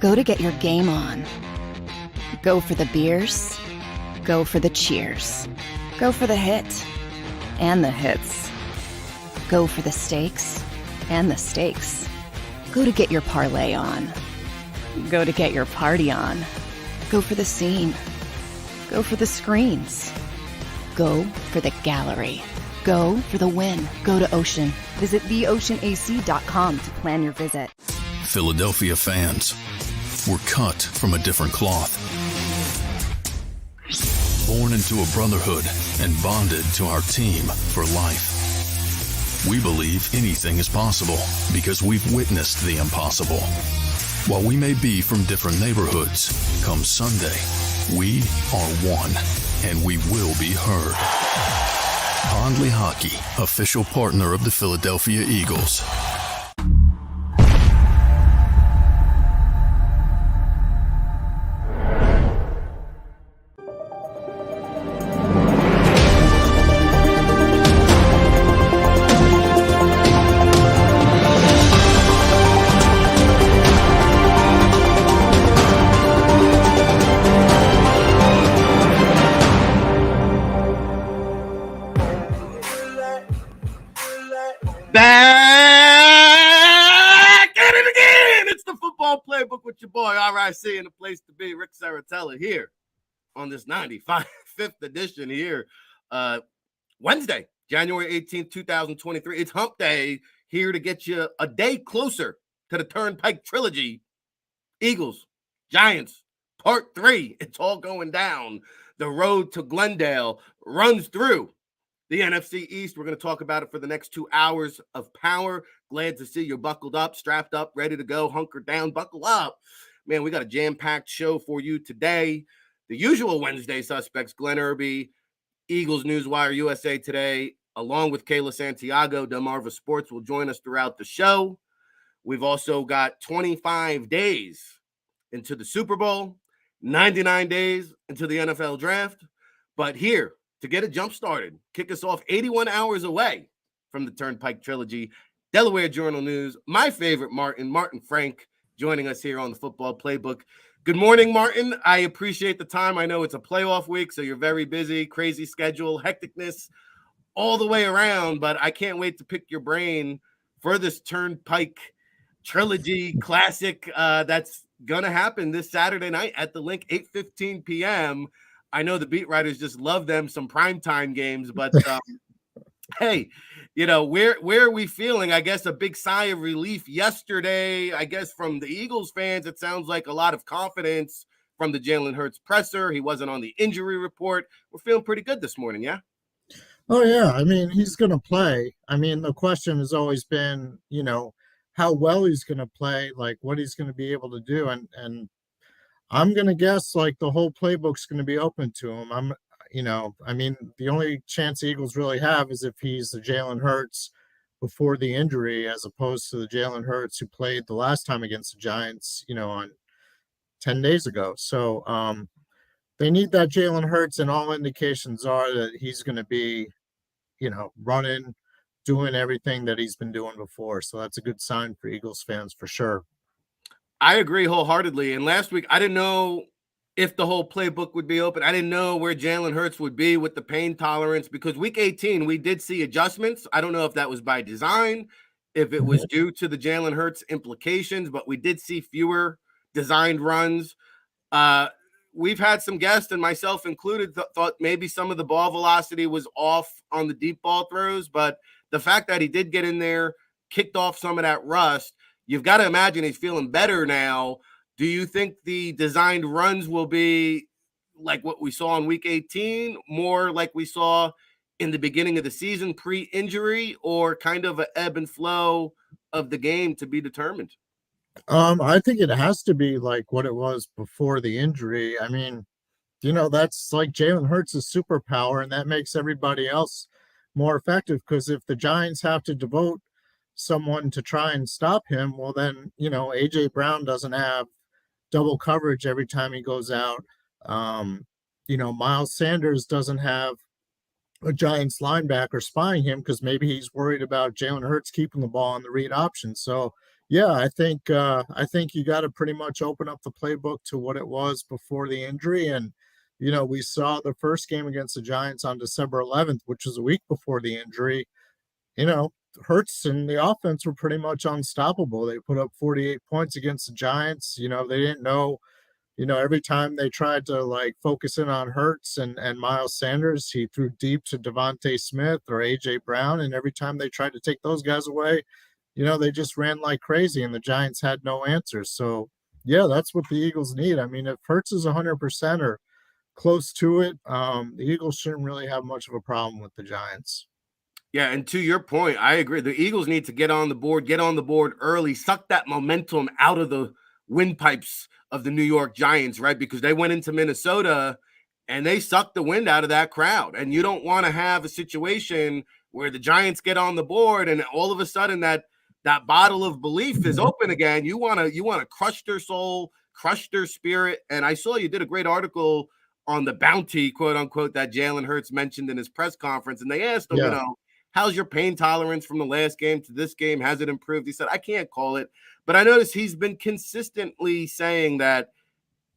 Go to get your game on. Go for the beers. Go for the cheers. Go for the hit and the hits. Go for the stakes and the stakes. Go to get your parlay on. Go to get your party on. Go for the scene. Go for the screens. Go for the gallery. Go for the win. Go to Ocean. Visit theoceanac.com to plan your visit. Philadelphia fans, we're cut from a different cloth. Born into a brotherhood and bonded to our team for life. We believe anything is possible because we've witnessed the impossible. While we may be from different neighborhoods, come Sunday, we are one, and we will be heard. Pondley Hockey, official partner of the Philadelphia Eagles. Back at it again. It's the Football Playbook with your boy, RIC, and the place to be, Ric Serritella, here on this 95th edition here. Wednesday, January 18th, 2023. It's hump day, here to get you a day closer to the Turnpike Trilogy. Eagles, Giants, Part 3. It's all going down. The road to Glendale runs through the NFC East. We're going to talk about it for the next 2 hours of power. Glad to see you're buckled up, strapped up, ready to go, hunkered down, buckle up. Man, we got a jam-packed show for you today. The usual Wednesday suspects, Glenn Irby, Eagles Newswire, USA Today, along with Kayla Santiago, Delmarva Sports, will join us throughout the show. We've also got 25 days into the Super Bowl, 99 days into the NFL Draft. But here, to get it jump-started, kick us off 81 hours away from the Turnpike Trilogy, Delaware Journal News, my favorite Martin Frank, joining us here on the Football Playbook. Good morning, Martin. I appreciate the time. I know it's a playoff week, so you're very busy, crazy schedule, hecticness all the way around, but I can't wait to pick your brain for this Turnpike Trilogy classic that's going to happen this Saturday night at the Link, 8:15 p.m., I know the beat writers just love them some primetime games, but hey, you know, where are we feeling? I guess a big sigh of relief yesterday. I guess from the Eagles fans, it sounds like a lot of confidence from the Jalen Hurts presser. He wasn't on the injury report. We're feeling pretty good this morning, yeah? Oh, yeah. I mean, he's going to play. I mean, the question has always been, you know, how well he's going to play, like what he's going to be able to do. And I'm going to guess like the whole playbook's going to be open to him. I mean, the only chance the Eagles really have is if he's the Jalen Hurts before the injury, as opposed to the Jalen Hurts who played the last time against the Giants, you know, on 10 days ago. So they need that Jalen Hurts, and all indications are that he's going to be, you know, running, doing everything that he's been doing before. So that's a good sign for Eagles fans for sure. I agree wholeheartedly. And last week, I didn't know if the whole playbook would be open. I didn't know where Jalen Hurts would be with the pain tolerance, because week 18, we did see adjustments. I don't know if that was by design, if it was due to the Jalen Hurts implications, but we did see fewer designed runs. We've had some guests, and myself included, thought maybe some of the ball velocity was off on the deep ball throws, but the fact that he did get in there, kicked off some of that rust, you've got to imagine he's feeling better now. Do you think the designed runs will be like what we saw in week 18, more like we saw in the beginning of the season pre-injury, or kind of an ebb and flow of the game to be determined? I think it has to be like what it was before the injury. I mean, you know, that's like Jalen Hurts' superpower, and that makes everybody else more effective, because if the Giants have to devote someone to try and stop him, well then, you know, AJ Brown doesn't have double coverage every time he goes out. You know, Miles Sanders doesn't have a Giants linebacker spying him, because maybe he's worried about Jalen Hurts keeping the ball on the read option. So Yeah, I think you got to pretty much open up the playbook to what it was before the injury. And we saw the first game against the Giants on December 11th, which was a week before the injury. you know, Hurts and the offense were pretty much unstoppable. They put up 48 points against the Giants. They didn't know, every time they tried to like focus in on Hurts and Miles Sanders, he threw deep to Devontae Smith or AJ Brown. And every time they tried to take those guys away, they just ran like crazy and the Giants had no answers. So yeah, that's what the Eagles need. I mean, if Hurts is 100% or close to it, the Eagles shouldn't really have much of a problem with the Giants. Yeah, and to your point, I agree. The Eagles need to get on the board early, suck that momentum out of the windpipes of the New York Giants, right? Because they went into Minnesota and they sucked the wind out of that crowd. And you don't want to have a situation where the Giants get on the board and all of a sudden that bottle of belief is open again. You want to crush their soul, crush their spirit. And I saw you did a great article on the bounty, quote unquote, that Jalen Hurts mentioned in his press conference. And they asked him, Yeah. how's your pain tolerance from the last game to this game? Has it improved? He said, I can't call it. But I noticed he's been consistently saying that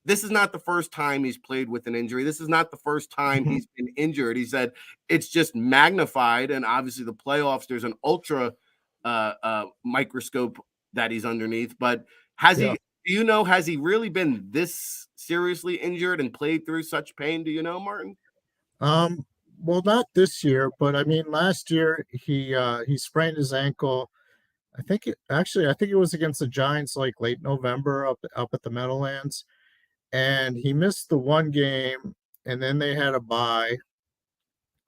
this is not the first time he's played with an injury. This is not the first time he's been injured. He said it's just magnified. And obviously the playoffs, there's an ultra microscope that he's underneath. But has Yeah. has he really been this seriously injured and played through such pain? Do you know, Martin? Well, not this year, but I mean, last year he sprained his ankle. I think it was against the Giants like late November up at the Meadowlands, and he missed the one game, and then they had a bye.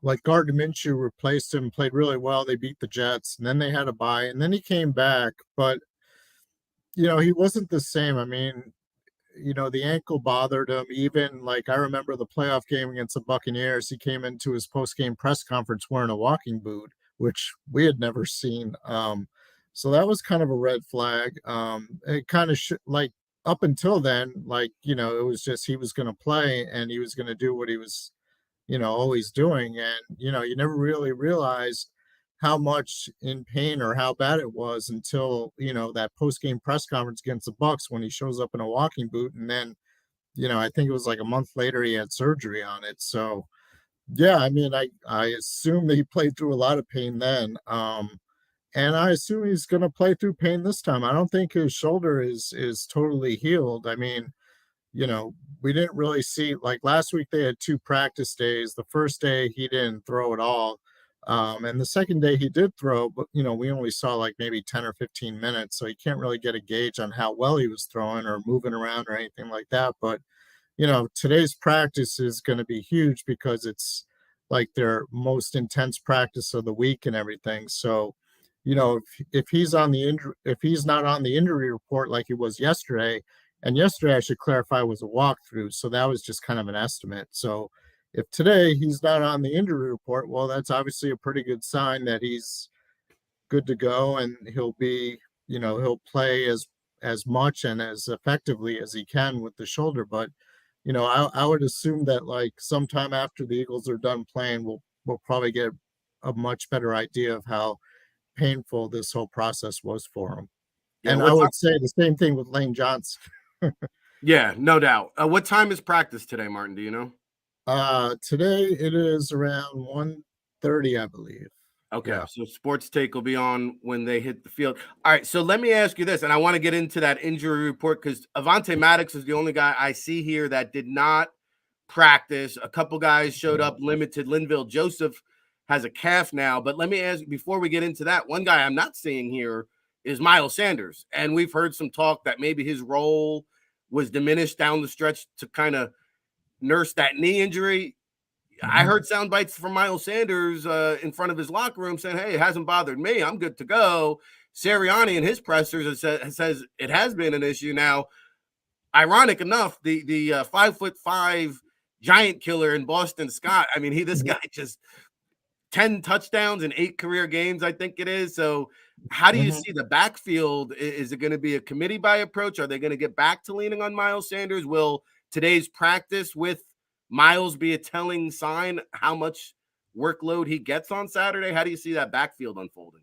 Like Gardner Minshew replaced him, played really well. They beat the Jets, and then they had a bye, and then he came back, but he wasn't the same. I mean, the ankle bothered him. Even like I remember the playoff game against the Buccaneers, he came into his post-game press conference wearing a walking boot, which we had never seen. So that was kind of a red flag. It kind of like up until then, like, it was just he was going to play and he was going to do what he was, always doing. And, you never really realized how much in pain or how bad it was until that post game press conference against the Bucks when he shows up in a walking boot, and then I think it was like a month later he had surgery on it. So yeah, I mean, I assume that he played through a lot of pain then, and I assume he's going to play through pain this time. I don't think his shoulder is totally healed. I mean, we didn't really see, like last week they had 2 practice days. The first day he didn't throw at all. And the second day he did throw, but we only saw like maybe 10 or 15 minutes. So you can't really get a gauge on how well he was throwing or moving around or anything like that. But, today's practice is going to be huge because it's like their most intense practice of the week and everything. So, if he's if he's not on the injury report like he was yesterday, and yesterday I should clarify was a walkthrough, so that was just kind of an estimate. So if today he's not on the injury report, well, that's obviously a pretty good sign that he's good to go and he'll be, he'll play as much and as effectively as he can with the shoulder. But I would assume that like sometime after the Eagles are done playing, we'll probably get a much better idea of how painful this whole process was for him. Yeah, And I would say the same thing with Lane Johnson. Yeah, no doubt. What time is practice today, Martin? Do you know? Today it is around 1:30, I believe. Okay, Yeah. so Sports Take will be on when they hit the field. All right, so let me ask you this, and I want to get into that injury report because Avonte Maddox is the only guy I see here that did not practice. A couple guys showed up limited. Linville Joseph has a calf now, but let me ask you, before we get into that, one guy I'm not seeing here is Miles Sanders, and we've heard some talk that maybe his role was diminished down the stretch to kind of nurse that knee injury. I heard sound bites from Miles Sanders in front of his locker room saying, hey, it hasn't bothered me. I'm good to go. Sirianni in his pressers says it has been an issue. Now, ironic enough, the 5'5" giant killer in Boston Scott, I mean, this guy just 10 touchdowns in 8 career games, I think it is. So how do you see the backfield? Is it going to be a committee by approach? Are they going to get back to leaning on Miles Sanders? Will today's practice with Miles be a telling sign how much workload he gets on Saturday? How do you see that backfield unfolding?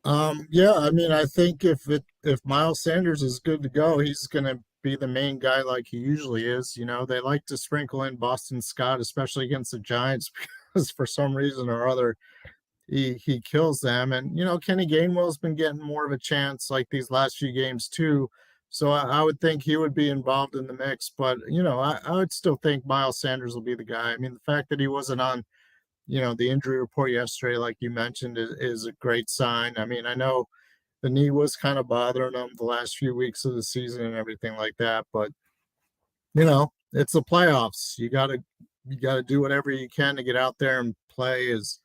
Yeah, I mean, I think if Miles Sanders is good to go, he's going to be the main guy like he usually is. You know, they like to sprinkle in Boston Scott, especially against the Giants, because for some reason or other he kills them. And you know, Kenny Gainwell's been getting more of a chance like these last few games too. So I would think he would be involved in the mix. But you know, I would still think Miles Sanders will be the guy. I mean, the fact that he wasn't on, you know, the injury report yesterday, like you mentioned, is a great sign. I mean, I know the knee was kind of bothering him the last few weeks of the season and everything like that, but you know, it's the playoffs. You gotta do whatever you can to get out there and play as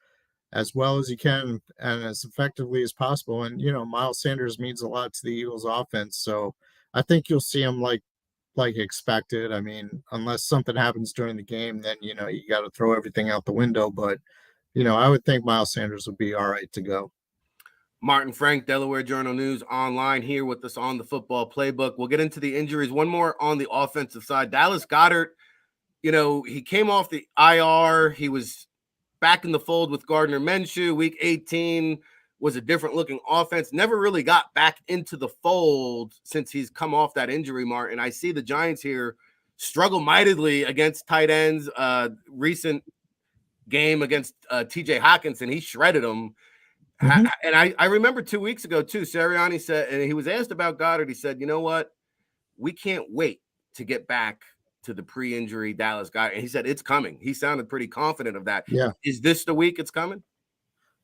well as you can and as effectively as possible. And you know, Miles Sanders means a lot to the Eagles offense, so I think you'll see him like expected. I mean, unless something happens during the game, then you know you got to throw everything out the window. But you know, I would think Miles Sanders would be all right to go. Martin Frank, Delaware Journal News Online, here with us on the Football Playbook. We'll get into the injuries. One more on the offensive side. Dallas Goedert, you know, he came off the IR. He was back in the fold with Gardner Minshew. Week 18 was a different looking offense. Never really got back into the fold since he's come off that injury, Martin. I see the Giants here struggle mightily against tight ends. Recent game against TJ Hawkinson, he shredded him. Mhm. And I remember 2 weeks ago, too, Sirianni said, and he was asked about Goddard. He said, you know what? We can't wait to get back to the pre-injury Dallas Goddard. And he said, it's coming. He sounded pretty confident of that. Yeah. Is this the week it's coming?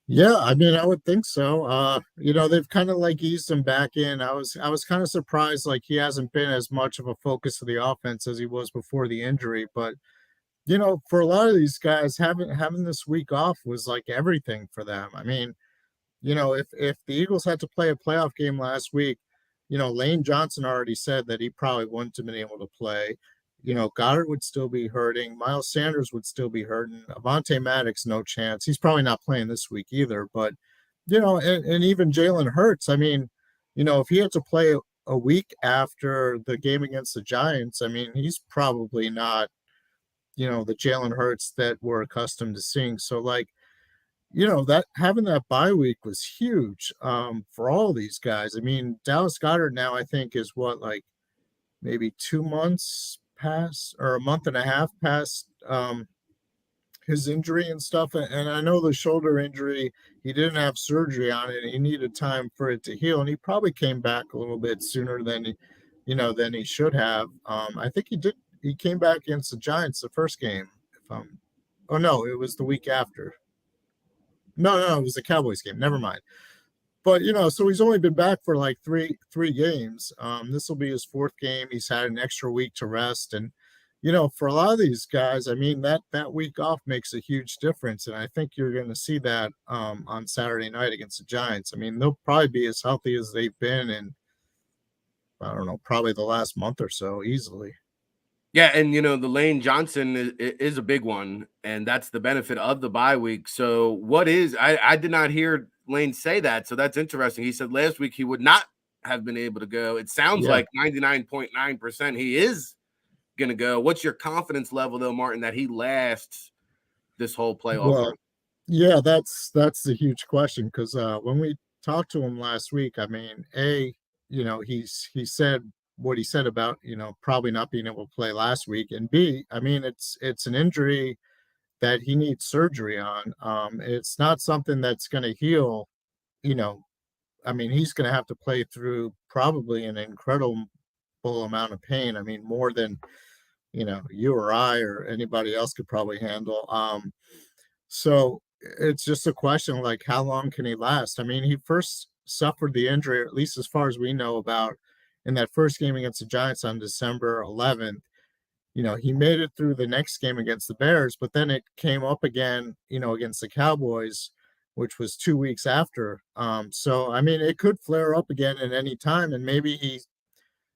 Yeah, I mean, I would think so. You know, they've kind of like eased him back in. I was kind of surprised like he hasn't been as much of a focus of the offense as he was before the injury. But you know, for a lot of these guys, having this week off was like everything for them. I mean, you know, if the Eagles had to play a playoff game last week, you know, Lane Johnson already said that he probably wouldn't have been able to play. You know, Goddard would still be hurting. Miles Sanders would still be hurting. Avonte Maddox, no chance. He's probably not playing this week either. But, you know, and even Jalen Hurts, I mean, you know, if he had to play a week after the game against the Giants, I mean, he's probably not, you know, the Jalen Hurts that we're accustomed to seeing. So, like, you know, that having that bye week was huge for all these guys. I mean, Dallas Goddard now I think is what, like maybe 2 months past or a month and a half past his injury and stuff. And I know the shoulder injury, he didn't have surgery on it. He needed time for it to heal, and he probably came back a little bit sooner than than he should have. I think he did. He came back against the Giants the first game. If I'm, oh no, it was the week after. No, it was the Cowboys game. Never mind. But you know, so he's only been back for like three games. This will be his fourth game. He's had an extra week to rest, and you know, for a lot of these guys, I mean that week off makes a huge difference, and I think you're going to see that on Saturday night against the Giants. I mean, they'll probably be as healthy as they've been in, I don't know, probably the last month or so, easily. Yeah, and you know, the Lane Johnson is a big one, and that's the benefit of the bye week. So, what is I did not hear Lane say that, so that's interesting. He said last week he would not have been able to go. It sounds Yeah. like 99.9% he is going to go. What's your confidence level, though, Martin, that he lasts this whole playoff Well, run? yeah, that's a huge question because when we talked to him last week, I mean, you know, he said what he said about, you know, probably not being able to play last week, and B, I mean, it's an injury that he needs surgery on. It's not something that's going to heal. You know, I mean, he's going to have to play through probably an incredible amount of pain. I mean, more than you know you or I or anybody else could probably handle. So it's just a question like how long can he last? I mean, he first suffered the injury, or at least as far as we know about, in that first game against the Giants on December 11th. You know, he made it through the next game against the Bears, but then it came up again, you know, against the Cowboys, which was 2 weeks after. So I mean, it could flare up again at any time, and maybe he,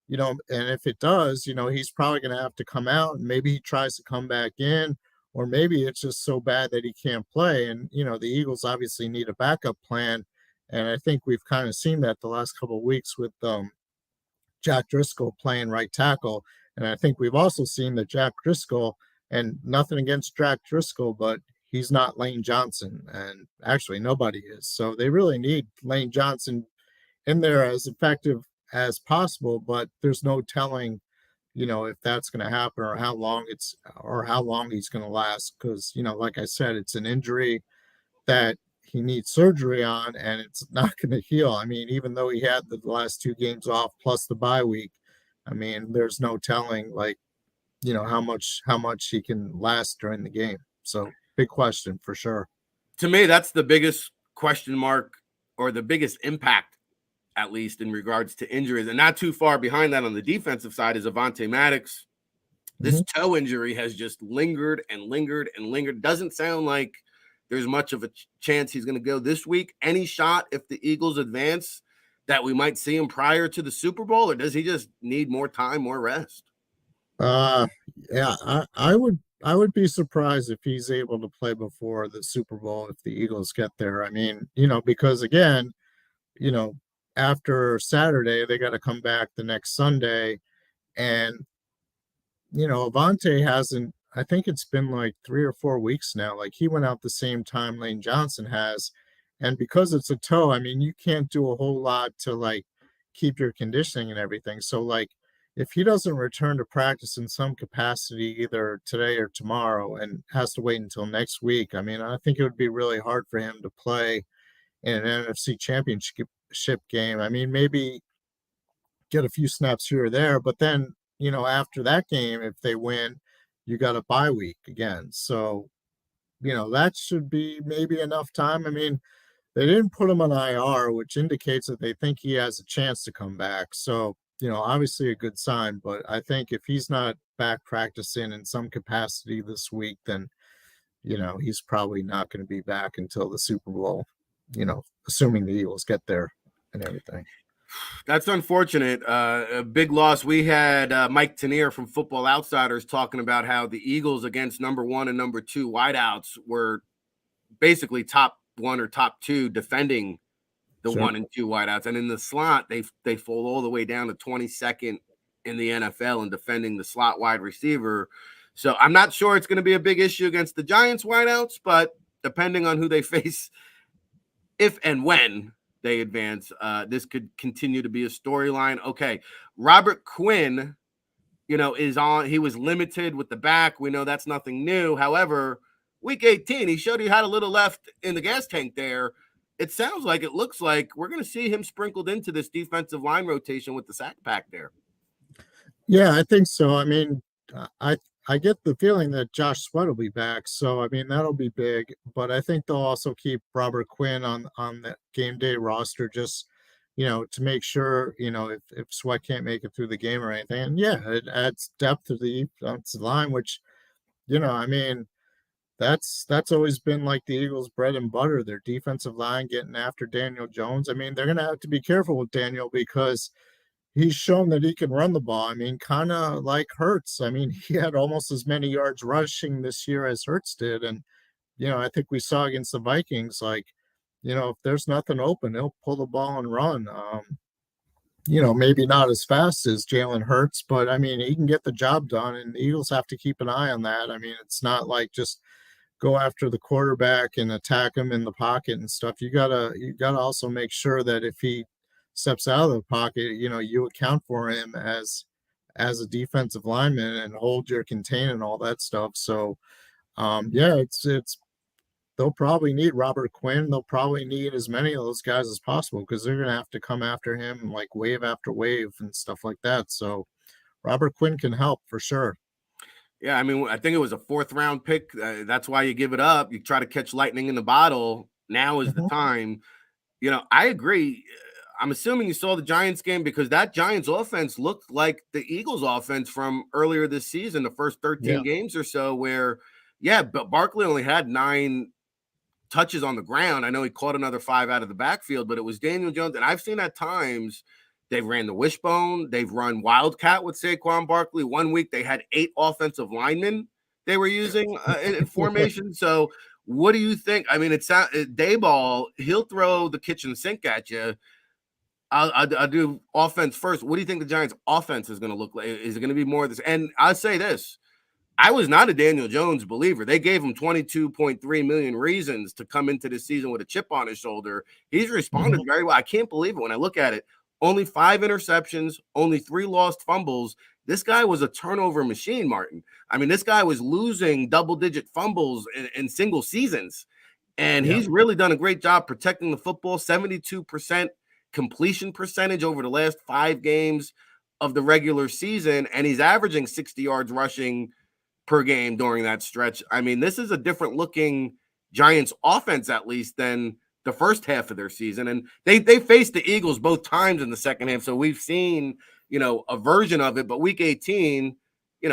you know, and if it does, you know, he's probably going to have to come out, and maybe he tries to come back in, or maybe it's just so bad that he can't play. And you know, the Eagles obviously need a backup plan, and I think we've kind of seen that the last couple of weeks with Jack Driscoll playing right tackle. And I think we've also seen that Jack Driscoll, and nothing against Jack Driscoll, but he's not Lane Johnson, and actually nobody is. So they really need Lane Johnson in there as effective as possible, but there's no telling, if that's going to happen or how long he's going to last. Because, like I said, it's an injury that he needs surgery on, and it's not going to heal. I mean, even though he had the last 2 games off plus the bye week, I mean, there's no telling, like, how much he can last during the game. So big question for sure. To me, that's the biggest question mark, or the biggest impact, at least in regards to injuries. And not too far behind that on the defensive side is Avonte Maddox. This toe injury has just lingered and lingered and lingered. Doesn't sound like there's much of a chance he's going to go this week. Any shot, if the Eagles advance, that we might see him prior to the Super Bowl, or does he just need more time, more rest? Yeah, I would be surprised if he's able to play before the Super Bowl if the Eagles get there. I mean, because again, you know, after Saturday, they got to come back the next Sunday. And, Avante hasn't, I think it's been like 3 or 4 weeks now. Like, he went out the same time Lane Johnson has. And because it's a toe, I mean, you can't do a whole lot to like keep your conditioning and everything. So, like, if he doesn't return to practice in some capacity either today or tomorrow and has to wait until next week, I mean, I think it would be really hard for him to play in an NFC championship game. I mean, maybe get a few snaps here or there, but then, after that game, if they win, you got a bye week again. So, that should be maybe enough time. I mean, they didn't put him on IR, which indicates that they think he has a chance to come back. So, obviously a good sign, but I think if he's not back practicing in some capacity this week, then, he's probably not going to be back until the Super Bowl, assuming the Eagles get there and everything. That's unfortunate. A big loss. We had Mike Tanier from Football Outsiders talking about how the Eagles against number 1 and number 2 wideouts were basically top 1 or top 2 defending the 1 and 2 wideouts. And in the slot, they fall all the way down to 22nd in the NFL in defending the slot wide receiver. So I'm not sure it's going to be a big issue against the Giants wideouts, but depending on who they face, if and when they advance, this could continue to be a storyline. Okay, Robert Quinn, is on. He was limited with the back. We know that's nothing new. However, week 18, he showed he had a little left in the gas tank there. It looks like we're going to see him sprinkled into this defensive line rotation with the sack pack there. Yeah, I think so. I mean, I get the feeling that Josh Sweat will be back, so I mean that'll be big. But I think they'll also keep Robert Quinn on the game day roster, just to make sure if Sweat can't make it through the game or anything. And yeah, it adds depth to the defensive line, which I mean that's always been like the Eagles' bread and butter. Their defensive line getting after Daniel Jones. I mean they're gonna have to be careful with Daniel because he's shown that he can run the ball. I mean, kind of like Hurts. I mean, he had almost as many yards rushing this year as Hurts did. And, I think we saw against the Vikings, like, if there's nothing open, he'll pull the ball and run. Maybe not as fast as Jalen Hurts, but I mean, he can get the job done. And the Eagles have to keep an eye on that. I mean, it's not like just go after the quarterback and attack him in the pocket and stuff. You gotta also make sure that if he steps out of the pocket, you account for him as a defensive lineman and hold your contain and all that stuff. So, yeah, it's they'll probably need Robert Quinn. They'll probably need as many of those guys as possible because they're going to have to come after him like wave after wave and stuff like that. So, Robert Quinn can help for sure. Yeah, I mean, I think it was a 4th round pick. That's why you give it up. You try to catch lightning in the bottle. Now is the time. I agree. I'm assuming you saw the Giants game because that Giants offense looked like the Eagles offense from earlier this season, the first 13 games or so, where, but Barkley only had 9 touches on the ground. I know he caught another 5 out of the backfield, but it was Daniel Jones. And I've seen at times they've ran the wishbone. They've run Wildcat with Saquon Barkley. One week they had 8 offensive linemen they were using in formation. So what do you think? I mean, it's Dayball, he'll throw the kitchen sink at you. I'll do offense first. What do you think the Giants' offense is going to look like? Is it going to be more of this? And I'll say this. I was not a Daniel Jones believer. They gave him 22.3 million reasons to come into the season with a chip on his shoulder. He's responded very well. I can't believe it when I look at it. Only 5 interceptions, only 3 lost fumbles. This guy was a turnover machine, Martin. I mean, this guy was losing double-digit fumbles in single seasons, and he's really done a great job protecting the football. 72% completion percentage over the last 5 games of the regular season, and he's averaging 60 yards rushing per game during that stretch. I mean, this is a different looking Giants offense, at least, than the first half of their season. And they faced the Eagles both times in the second half. So we've seen, a version of it. But week 18,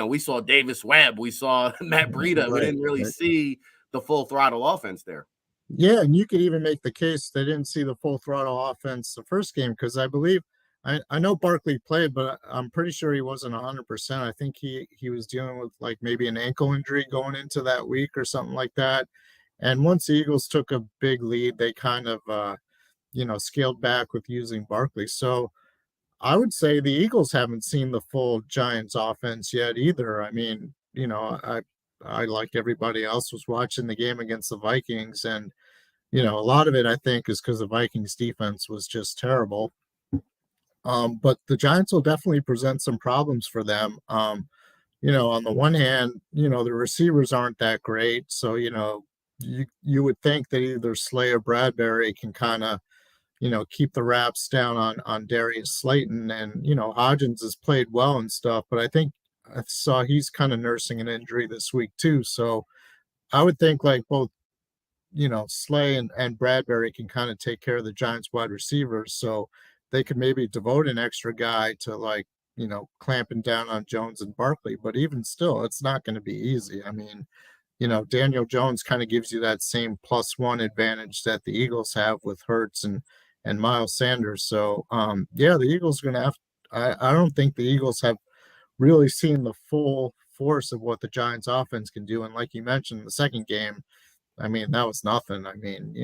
we saw Davis Webb. We saw Matt Breida. We didn't really see the full throttle offense there. Yeah, and you could even make the case they didn't see the full throttle offense the first game because I believe I know Barkley played, but I'm pretty sure he wasn't 100%. I think he was dealing with like maybe an ankle injury going into that week or something like that. And once the Eagles took a big lead, they kind of scaled back with using Barkley. So I would say the Eagles haven't seen the full Giants offense yet either. I mean, I like everybody else was watching the game against the Vikings, and a lot of it I think is because the Vikings defense was just terrible. But the Giants will definitely present some problems for them. On the one hand, the receivers aren't that great. So, you would think that either Slay or Bradbury can kind of, keep the wraps down on Darius Slayton. And, Hodgins has played well and stuff, but I think I saw he's kind of nursing an injury this week too. So I would think like both, Slay and Bradbury can kind of take care of the Giants wide receivers. So they could maybe devote an extra guy to clamping down on Jones and Barkley, but even still, it's not going to be easy. I mean, Daniel Jones kind of gives you that same +1 advantage that the Eagles have with Hurts and Miles Sanders. So, the Eagles are going to have, I don't think the Eagles have really seen the full force of what the Giants offense can do. And like you mentioned, the second game, I mean, that was nothing. I mean,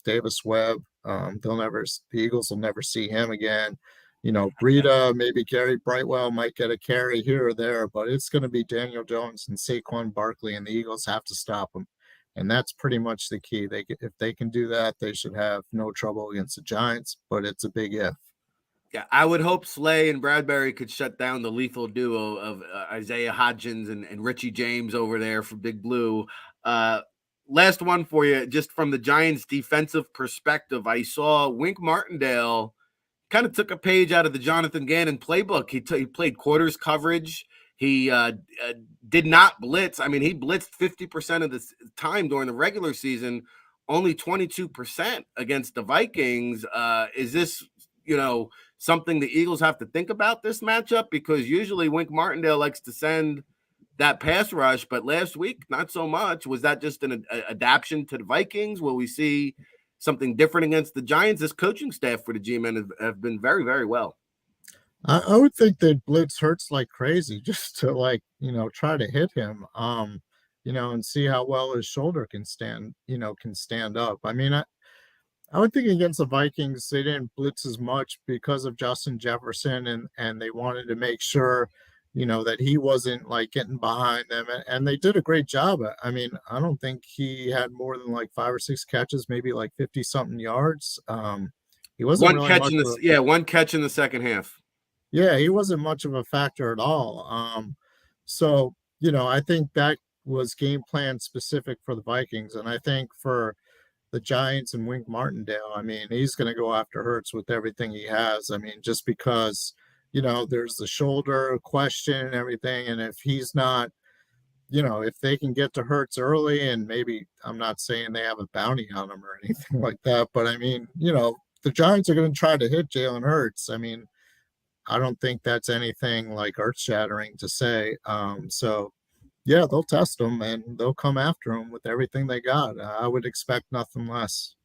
Davis Webb, the Eagles will never see him again. Breida, maybe Gary Brightwell might get a carry here or there, but it's going to be Daniel Jones and Saquon Barkley, and the Eagles have to stop them. And that's pretty much the key. If they can do that, they should have no trouble against the Giants, but it's a big if. Yeah, I would hope Slay and Bradbury could shut down the lethal duo of Isaiah Hodgins and Richie James over there for Big Blue. Last one for you, just from the Giants' defensive perspective. I saw Wink Martindale kind of took a page out of the Jonathan Gannon playbook. He played quarters coverage. He did not blitz. I mean, he blitzed 50% of the time during the regular season, only 22% against the Vikings. Is this, something the Eagles have to think about this matchup? Because usually Wink Martindale likes to send that pass rush, but last week, not so much. Was that just an adaptation to the Vikings? Will we see something different against the Giants? This coaching staff for the G-men have been very, very well. I would think they'd blitz Hurts like crazy just to try to hit him, and see how well his shoulder can stand up. I mean, I would think against the Vikings, they didn't blitz as much because of Justin Jefferson, and they wanted to make sure, that he wasn't getting behind them. And they did a great job. I mean, I don't think he had more than 5 or 6 catches, maybe 50 something yards. He wasn't one catch in the second half. Yeah, he wasn't much of a factor at all. So, I think that was game plan specific for the Vikings. And I think for the Giants and Wink Martindale, I mean, he's going to go after Hurts with everything he has. I mean, just because, there's the shoulder question and everything. And if he's not, if they can get to Hurts early, and maybe I'm not saying they have a bounty on him or anything like that, but I mean, the Giants are going to try to hit Jalen Hurts. I mean, I don't think that's anything earth-shattering to say. So, yeah, they'll test him and they'll come after him with everything they got. I would expect nothing less.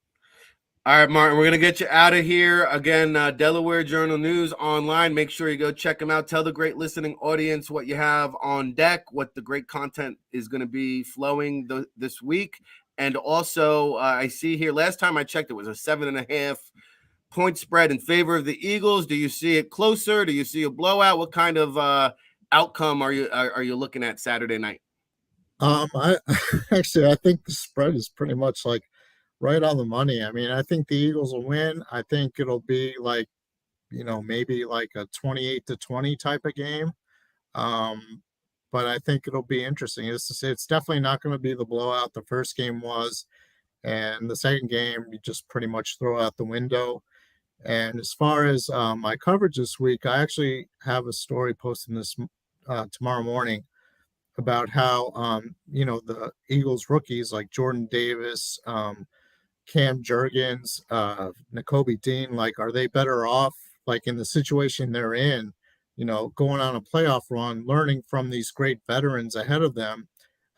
All right, Martin, we're going to get you out of here. Again, Delaware Journal News online. Make sure you go check them out. Tell the great listening audience what you have on deck, what the great content is going to be flowing this week. And also, I see here, last time I checked, it was a 7.5 point spread in favor of the Eagles. Do you see it closer? Do you see a blowout? What kind of outcome are you looking at Saturday night? I actually I think the spread is pretty much like right on the money. I mean, I think the Eagles will win. I think it'll be like, maybe like a 28-20 type of game. Um, but I think it'll be interesting. It's definitely not going to be the blowout the first game was, and the second game you just pretty much throw out the window. And as far as my coverage this week, I actually have a story posting this tomorrow morning about how the Eagles rookies like Jordan Davis, Cam Jurgens, Nakobe Dean, like, are they better off like in the situation they're in, going on a playoff run, learning from these great veterans ahead of them,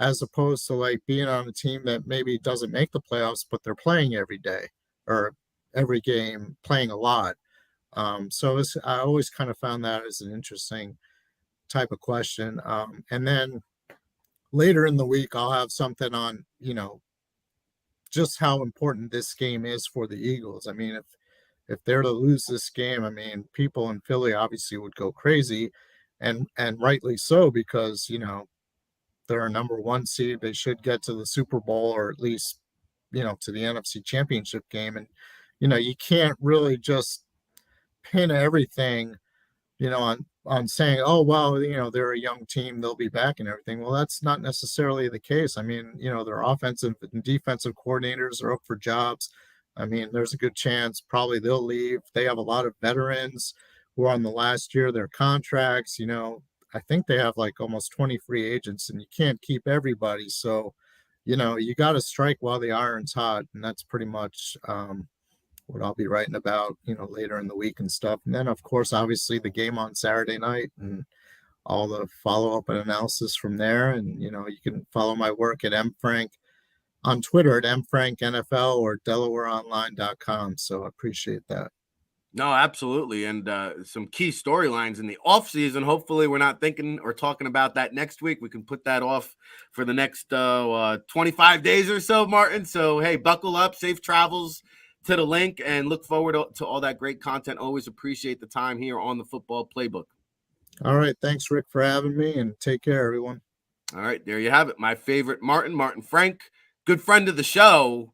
as opposed to like being on a team that maybe doesn't make the playoffs, but they're playing every day or every game, playing a lot. I always kind of found that as an interesting type of question. And then later in the week, I'll have something on, just how important this game is for the Eagles. I mean, if they're to lose this game, I mean, people in Philly obviously would go crazy, and rightly so, because they're a number one seed. They should get to the Super Bowl, or at least to the NFC Championship game. And you can't really just pin everything on saying, oh, well, they're a young team, they'll be back and everything. Well, that's not necessarily the case. I mean, their offensive and defensive coordinators are up for jobs. I mean, there's a good chance probably they'll leave. They have a lot of veterans who are on the last year of their contracts. I think they have like almost 20 free agents, and you can't keep everybody. So, you got to strike while the iron's hot. And that's pretty much what I'll be writing about, later in the week and stuff. And then, of course, obviously the game on Saturday night and all the follow-up and analysis from there. And, you can follow my work at mfrank on Twitter at mfranknfl or delawareonline.com. So I appreciate that. No, absolutely. And some key storylines in the offseason. Hopefully we're not thinking or talking about that next week. We can put that off for the next 25 days or so, Martin. So, hey, buckle up, safe travels to the link, and look forward to all that great content. Always appreciate the time here on the Football Playbook. All right. Thanks, Rick, for having me, and take care, everyone. All right. There you have it. My favorite Martin Frank, good friend of the show,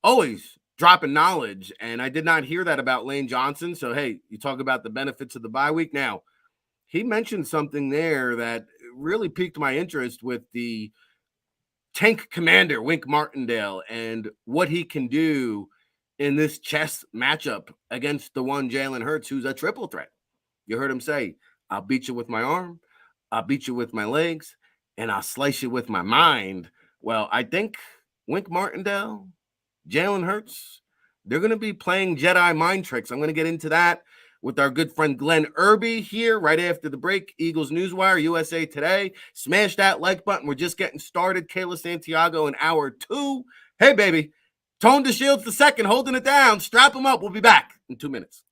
always dropping knowledge. And I did not hear that about Lane Johnson. So, hey, you talk about the benefits of the bye week. Now, he mentioned something there that really piqued my interest with the tank commander, Wink Martindale, and what he can do in this chess matchup against the one Jalen Hurts, who's a triple threat. You heard him say, I'll beat you with my arm, I'll beat you with my legs, and I'll slice you with my mind. Well, I think Wink Martindale, Jalen Hurts, they're going to be playing Jedi mind tricks. I'm going to get into that with our good friend Glenn Irby here right after the break. Eagles Newswire, USA Today. Smash that like button. We're just getting started. Kayla Santiago in hour 2. Hey, baby. Tone DeShields II holding it down. Strap him up. We'll be back in 2 minutes.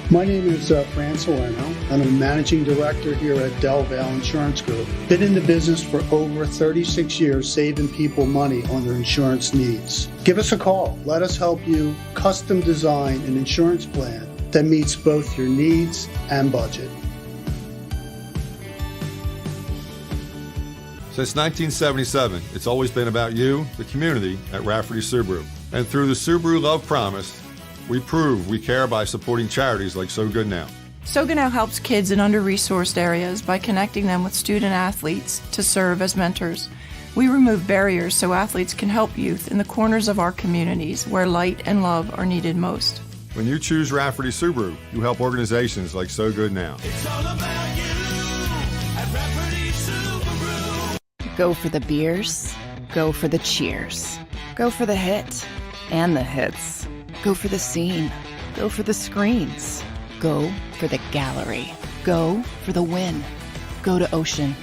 My name is Fran Salerno, and I'm a managing director here at Del Valle Insurance Group. Been in the business for over 36 years, saving people money on their insurance needs. Give us a call. Let us help you custom design an insurance plan that meets both your needs and budget. Since 1977, it's always been about you, the community, at Rafferty Subaru. And through the Subaru Love Promise, we prove we care by supporting charities like So Good Now. SOGA now helps kids in under-resourced areas by connecting them with student athletes to serve as mentors. We remove barriers so athletes can help youth in the corners of our communities where light and love are needed most. When you choose Rafferty Subaru, you help organizations like So Good Now. It's all about you at Rafferty Subaru. Go for the beers. Go for the cheers. Go for the hit and the hits. Go for the scene. Go for the screens. Go for the gallery. Go for the win. Go to Ocean.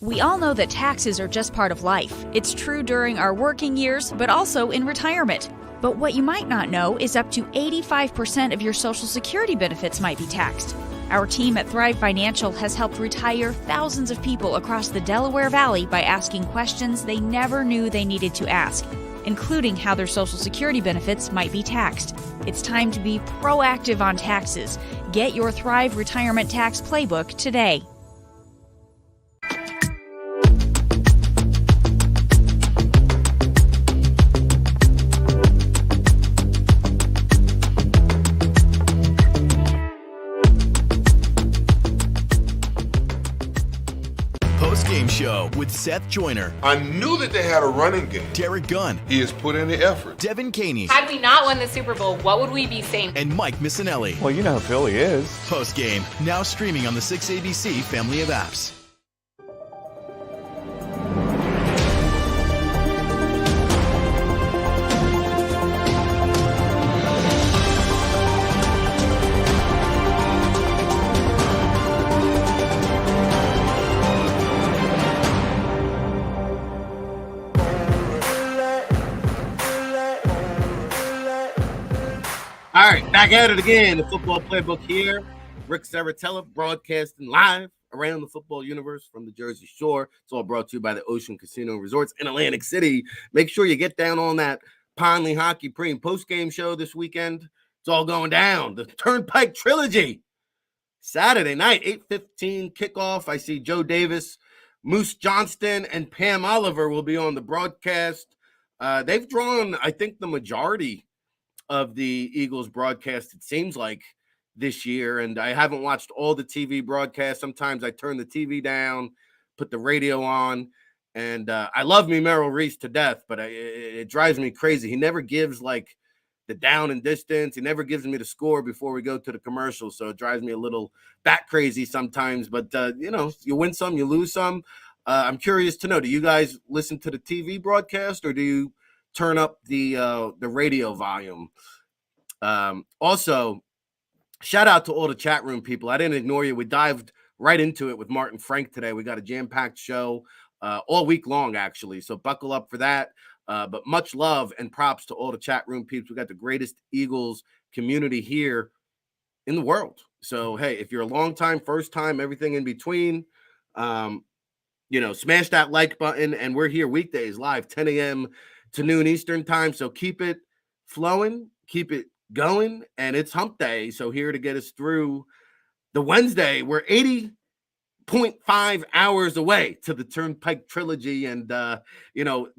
We all know that taxes are just part of life. It's true during our working years, but also in retirement. But what you might not know is up to 85% of your Social Security benefits might be taxed. Our team at Thrive Financial has helped retire thousands of people across the Delaware Valley by asking questions they never knew they needed to ask, including how their Social Security benefits might be taxed. It's time to be proactive on taxes. Get your Thrive Retirement Tax Playbook today. Postgame show with Seth Joyner. I knew that they had a running game. Derek Gunn. He has put in the effort. Devin Caney. Had we not won the Super Bowl, what would we be saying? And Mike Missinelli. Well, you know who Philly is. Postgame, now streaming on the 6ABC family of apps. All right, back at it again. The Football Playbook here. Ric Serritella broadcasting live around the football universe from the Jersey Shore. It's all brought to you by the Ocean Casino and Resorts in Atlantic City. Make sure you get down on that Ponley Hockey pre- and post-game show this weekend. It's all going down. The Turnpike Trilogy. Saturday night, 8:15 kickoff. I see Joe Davis, Moose Johnston, and Pam Oliver will be on the broadcast. They've drawn, I think, the majority of the Eagles broadcast, it seems like, this year. And I haven't watched all the TV broadcasts. Sometimes I turn the TV down, put the radio on, and I love me Merrill Reese to death, but it drives me crazy. He never gives like the down and distance. He never gives me the score before we go to the commercial. So it drives me a little bat crazy sometimes, but you win some, you lose some. I'm curious to know, do you guys listen to the TV broadcast or do you turn up the radio volume? Also, shout out to all the chat room people. I didn't ignore you. We dived right into it with Martin Frank today. We got a jam-packed show all week long, actually. So buckle up for that. But much love and props to all the chat room people. We got the greatest Eagles community here in the world. So, hey, if you're a long time, first time, everything in between, smash that like button. And we're here weekdays live, 10 a.m. to noon Eastern time. So keep it flowing, keep it going. And it's hump day. So here to get us through the Wednesday, we're 80.5 hours away to the Turnpike Trilogy. And, the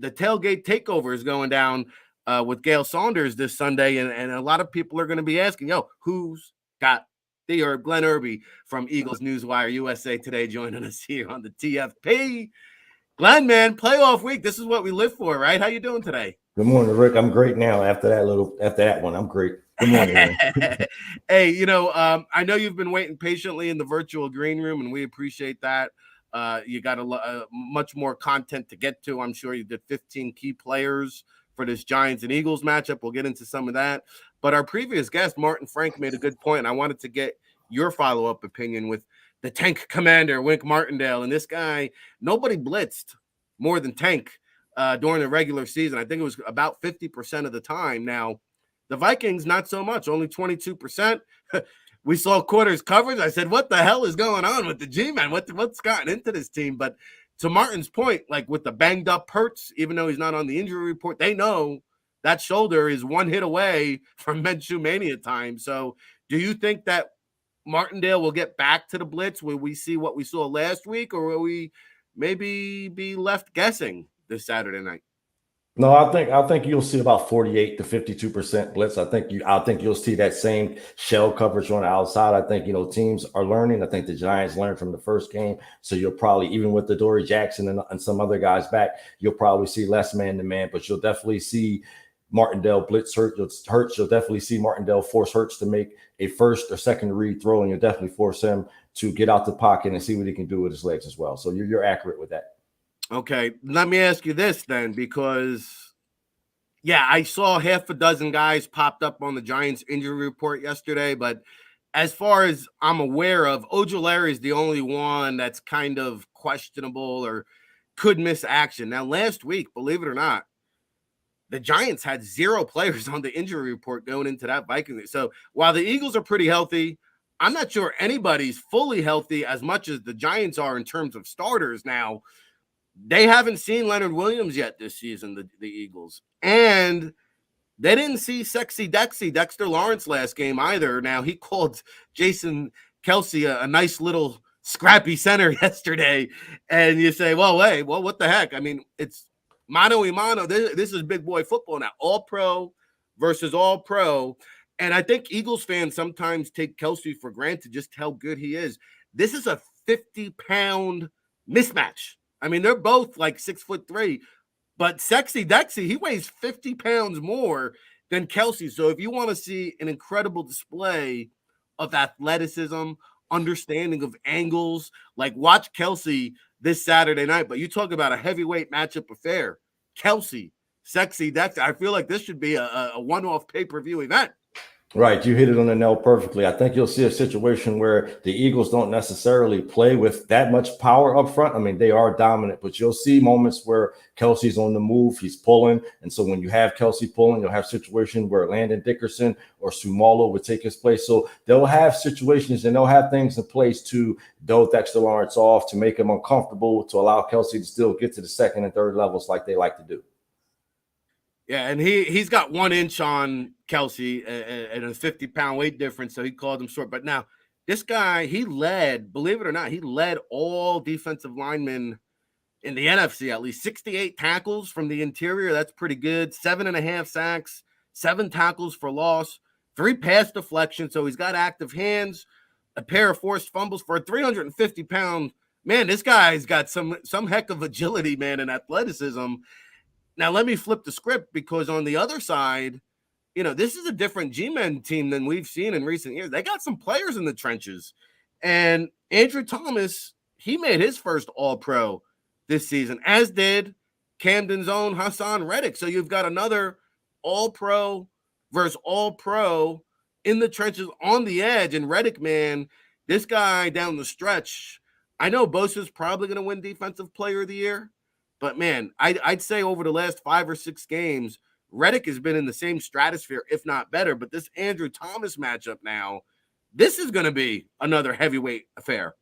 tailgate takeover is going down with Gail Saunders this Sunday. And a lot of people are going to be asking, who's got the Herb? Glenn Irby from Eagles Newswire USA Today joining us here on the TFP. Glenn, man, playoff week. This is what we live for, right? How you doing today? Good morning, Rick. I'm great now. After that one, I'm great. Good morning, man. Hey, I know you've been waiting patiently in the virtual green room, and we appreciate that. You got much more content to get to. I'm sure you did 15 key players for this Giants and Eagles matchup. We'll get into some of that. But our previous guest, Martin Frank, made a good point. I wanted to get your follow-up opinion with the Tank Commander, Wink Martindale. And this guy, nobody blitzed more than Tank during the regular season. I think it was about 50% of the time. Now, the Vikings, not so much, only 22%. We saw quarters coverage. I said, what the hell is going on with the G-Man? What's gotten into this team? But to Martin's point, like with the banged up Hurts, even though he's not on the injury report, they know that shoulder is one hit away from Minshew Mania time. So do you think that Martindale will get back to the blitz? Will we see what we saw last week, or will we maybe be left guessing this Saturday night? No, I think you'll see about 48 to 52% blitz. I think you'll see that same shell coverage on the outside. I think teams are learning. I think the Giants learned from the first game, so you'll probably, even with the Dory Jackson and some other guys back, you'll probably see less man to man, but you'll definitely see Martindale blitz Hurts. You'll definitely see Martindale force Hurts to make a first or second read throw, and you'll definitely force him to get out the pocket and see what he can do with his legs as well. So you're accurate with that. Okay, let me ask you this then, because, yeah, I saw half a dozen guys popped up on the Giants injury report yesterday, but as far as I'm aware of, Ojulari is the only one that's kind of questionable or could miss action. Now, last week, believe it or not, the Giants had 0 players on the injury report going into that Vikings. So while the Eagles are pretty healthy, I'm not sure anybody's fully healthy as much as the Giants are in terms of starters now. They haven't seen Leonard Williams yet this season, the Eagles. And they didn't see Sexy Dexter Lawrence last game either. Now, he called Jason Kelsey a nice little scrappy center yesterday. And you say, well, what the heck? I mean, it's mano a mano. This is big boy football now. All-pro versus all-pro. And I think Eagles fans sometimes take Kelsey for granted just how good he is. This is a 50-pound mismatch. I mean, they're both like 6'3", but Sexy Dexy, he weighs 50 pounds more than Kelsey. So if you want to see an incredible display of athleticism, understanding of angles, like watch Kelsey this Saturday night. But you talk about a heavyweight matchup affair. Kelsey, Sexy Dexy. I feel like this should be a one-off pay-per-view event. Right, you hit it on the nail perfectly. I think you'll see a situation where the Eagles don't necessarily play with that much power up front. I mean, they are dominant, but you'll see moments where Kelsey's on the move, he's pulling. And so when you have Kelsey pulling, you'll have situations where Landon Dickerson or Sumalo would take his place. So they'll have situations and they'll have things in place to dole Dexter Lawrence off, to make him uncomfortable, to allow Kelsey to still get to the second and third levels like they like to do. Yeah, and he's got 1 inch on Kelsey and a 50-pound weight difference, so he called him short. But now, this guy, he led, believe it or not, he led all defensive linemen in the NFC, at least 68 tackles from the interior. That's pretty good. 7.5 sacks, 7 tackles for loss, 3 pass deflections. So he's got active hands, a pair of forced fumbles for a 350-pound man. This guy's got some heck of agility, man, and athleticism. Now, let me flip the script, because on the other side, this is a different G-Men team than we've seen in recent years. They got some players in the trenches. And Andrew Thomas, he made his first All-Pro this season, as did Camden's own Hassan Reddick. So you've got another All-Pro versus All-Pro in the trenches on the edge. And Reddick, man, this guy down the stretch, I know Bosa's probably going to win Defensive Player of the Year. But, man, I'd say over the last 5 or 6 games, Reddick has been in the same stratosphere, if not better. But this Andrew Thomas matchup now, this is going to be another heavyweight affair.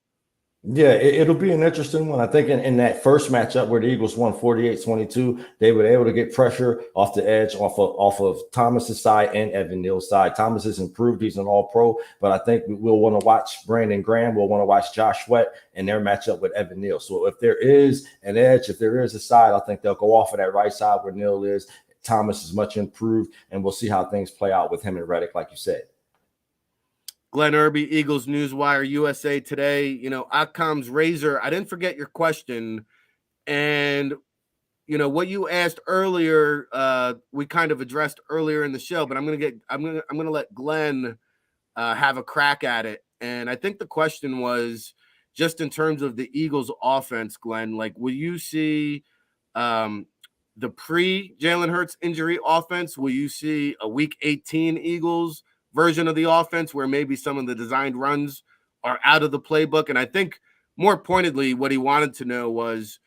Yeah, it'll be an interesting one. I think in that first matchup where the Eagles won 48-22, they were able to get pressure off the edge, off of Thomas's side and Evan Neal's side. Thomas has improved. He's an all-pro, but I think we'll want to watch Brandon Graham. We'll want to watch Josh Sweat and their matchup with Evan Neal. So if there is an edge, if there is a side, I think they'll go off of that right side where Neal is. Thomas is much improved, and we'll see how things play out with him and Reddick, like you said. Glenn Irby, Eagles Newswire, USA Today. Occam's razor. I didn't forget your question, and what you asked earlier. We kind of addressed earlier in the show, but I'm gonna let Glenn have a crack at it. And I think the question was just in terms of the Eagles' offense, Glenn. Like, will you see the pre-Jalen Hurts injury offense? Will you see a Week 18 Eagles version of the offense where maybe some of the designed runs are out of the playbook? And I think more pointedly, what he wanted to know was,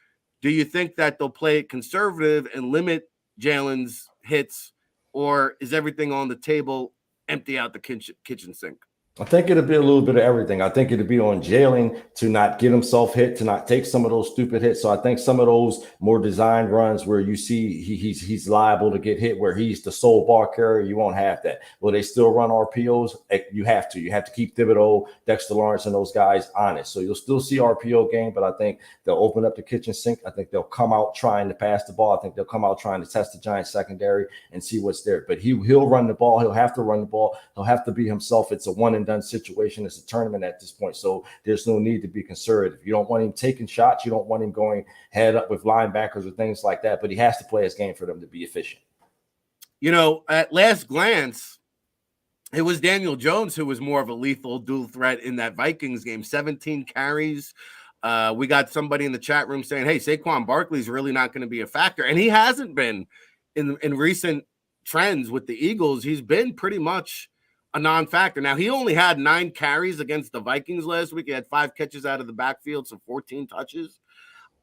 do you think that they'll play it conservative and limit Jalen's hits, or is everything on the table, empty out the kitchen sink? I think it'll be a little bit of everything. I think it'll be on Jalen to not get himself hit, to not take some of those stupid hits. So I think some of those more designed runs where you see he's liable to get hit, where he's the sole ball carrier, you won't have that. Will they still run RPOs? You have to. You have to keep Thibodeau, Dexter Lawrence, and those guys honest. So you'll still see RPO game, but I think they'll open up the kitchen sink. I think they'll come out trying to pass the ball. I think they'll come out trying to test the Giants secondary and see what's there. But he'll run the ball. He'll have to run the ball. He'll have to be himself. It's a one and done situation. It's a tournament at this point, so there's no need to be conservative. You don't want him taking shots. You don't want him going head up with linebackers or things like that, but he has to play his game for them to be efficient. You know, at last glance, it was Daniel Jones who was more of a lethal dual threat in that Vikings game. 17 carries. We got somebody in the chat room saying, hey, Saquon Barkley's really not going to be a factor, and he hasn't been in recent trends with the Eagles. He's been pretty much a non-factor. Now, he only had 9 carries against the Vikings last week. He had 5 catches out of the backfield, so 14 touches.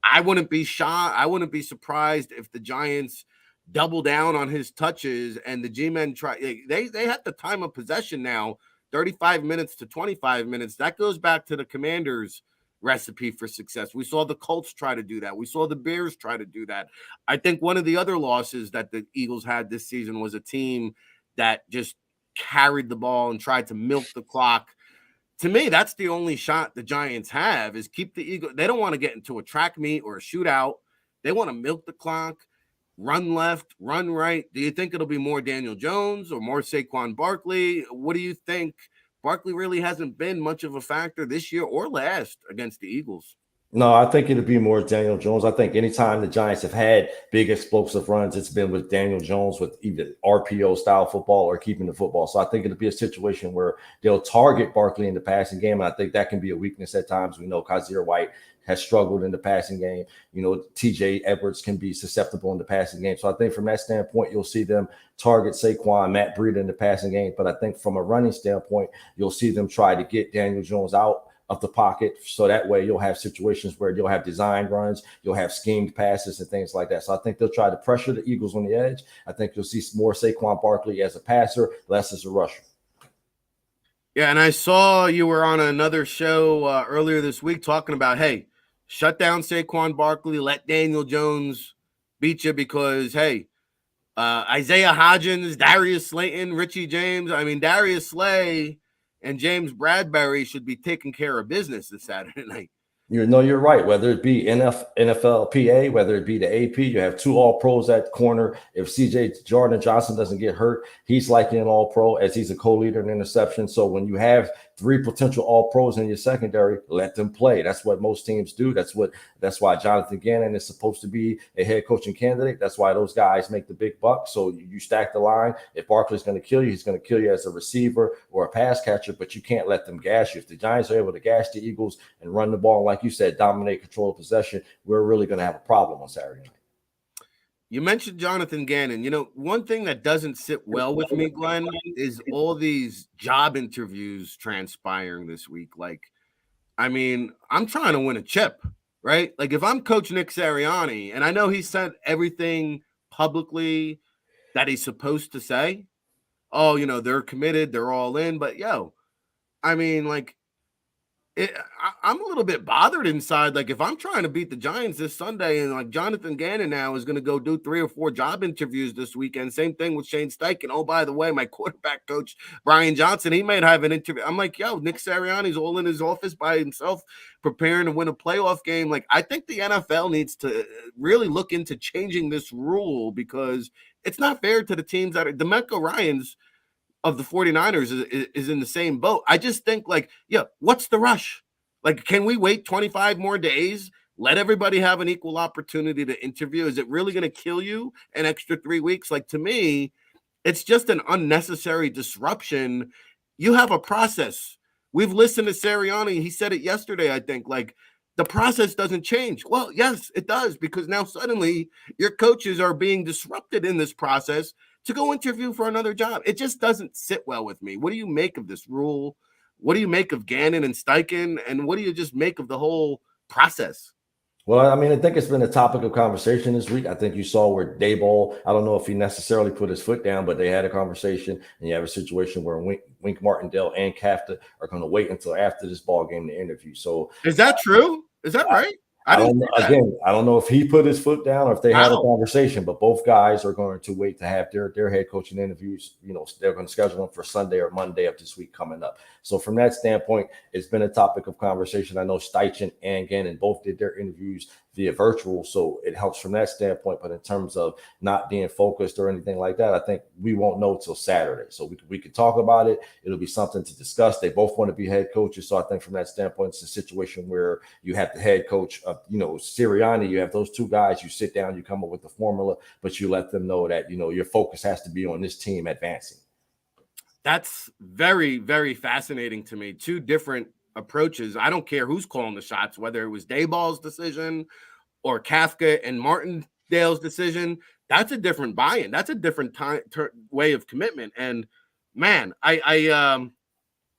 I wouldn't be shocked. I wouldn't be surprised if the Giants double down on his touches and the G-men try. They have the time of possession now, 35 minutes to 25 minutes. That goes back to the Commanders' recipe for success. We saw the Colts try to do that. We saw the Bears try to do that. I think one of the other losses that the Eagles had this season was a team that just carried the ball and tried to milk the clock. To me, that's the only shot the Giants have, is keep the Eagles. They don't want to get into a track meet or a shootout. They want to milk the clock, run left, run right. Do you think it'll be more Daniel Jones or more Saquon Barkley? What do you think? Barkley really hasn't been much of a factor this year or last against the Eagles. No, I think it'll be more Daniel Jones. I think anytime the Giants have had big explosive runs, it's been with Daniel Jones, with either RPO style football or keeping the football. So I think it'll be a situation where they'll target Barkley in the passing game. And I think that can be a weakness at times. We know Kazir White has struggled in the passing game. You know, TJ Edwards can be susceptible in the passing game. So I think from that standpoint, you'll see them target Saquon, Matt Breida in the passing game. But I think from a running standpoint, you'll see them try to get Daniel Jones out of the pocket, so that way you'll have situations where you'll have design runs, you'll have schemed passes and things like that. So I think they'll try to pressure the Eagles on the edge. I think you'll see more Saquon Barkley as a passer, less as a rusher. Yeah, and I saw you were on another show earlier this week talking about, hey, shut down Saquon Barkley, let Daniel Jones beat you because, hey, Isaiah Hodgins, Darius Slayton, Richie James, Darius Slay and James Bradbury should be taking care of business this Saturday night. You're right. Whether it be NFLPA, whether it be the AP, you have 2 All-Pros at corner. If CJ Jordan Johnson doesn't get hurt, he's likely an All-Pro as he's a co-leader in interception. So when you have 3 potential All-Pros in your secondary, let them play. That's what most teams do. That's why Jonathan Gannon is supposed to be a head coaching candidate. That's why those guys make the big bucks. So you stack the line. If Barkley's going to kill you, he's going to kill you as a receiver or a pass catcher, but you can't let them gas you. If the Giants are able to gas the Eagles and run the ball, like you said, dominate, control of possession, we're really going to have a problem on Saturday night. You mentioned Jonathan Gannon. You know, one thing that doesn't sit well with me, Glenn, is all these job interviews transpiring this week. I'm trying to win a chip, right? Like, if I'm Coach Nick Sirianni, and I know he said everything publicly that he's supposed to say, oh, they're committed, they're all in, but I'm a little bit bothered inside. Like, if I'm trying to beat the Giants this Sunday and like Jonathan Gannon now is going to go do 3 or 4 job interviews this weekend, same thing with Shane Steichen. Oh, by the way, my quarterback coach, Brian Johnson, he might have an interview. I'm like, yo, Nick Sirianni's all in his office by himself preparing to win a playoff game. Like, I think the NFL needs to really look into changing this rule because it's not fair to the teams that are DeMeco Ryans of the 49ers is in the same boat. I just think what's the rush? Like, can we wait 25 more days? Let everybody have an equal opportunity to interview. Is it really going to kill you an extra 3 weeks? Like, to me, it's just an unnecessary disruption. You have a process. We've listened to Sirianni. He said it yesterday, I think, like, the process doesn't change. Well, yes, it does, because now suddenly your coaches are being disrupted in this process to go interview for another job. It just doesn't sit well with me. What do you make of this rule? What do you make of Gannon and Steichen? And what do you just make of the whole process? Well, I mean, I think it's been a topic of conversation this week. I think you saw where Dayball, I don't know if he necessarily put his foot down, but they had a conversation, and you have a situation where Wink Martindale and Kafka are going to wait until after this ball game to interview. So Is that true? Is that right? I don't know. Again, I don't know if he put his foot down or if they had a conversation, but both guys are going to wait to have their head coaching interviews. You know, they're going to schedule them for Sunday or Monday of this week coming up. So from that standpoint, it's been a topic of conversation. I know Steichen and Gannon both did their interviews via virtual, so it helps from that standpoint. But in terms of not being focused or anything like that, I think we won't know till Saturday. So we could talk about it. It'll be something to discuss. They both want to be head coaches, so I think from that standpoint, it's a situation where you have the head coach of, Sirianni. You have those two guys. You sit down, you come up with the formula, but you let them know that your focus has to be on this team advancing. That's very, very fascinating to me. Two different approaches. I don't care who's calling the shots, whether it was Dayball's decision or Kafka and Martindale's decision. That's a different buy-in. That's a different way of commitment. And man, I'm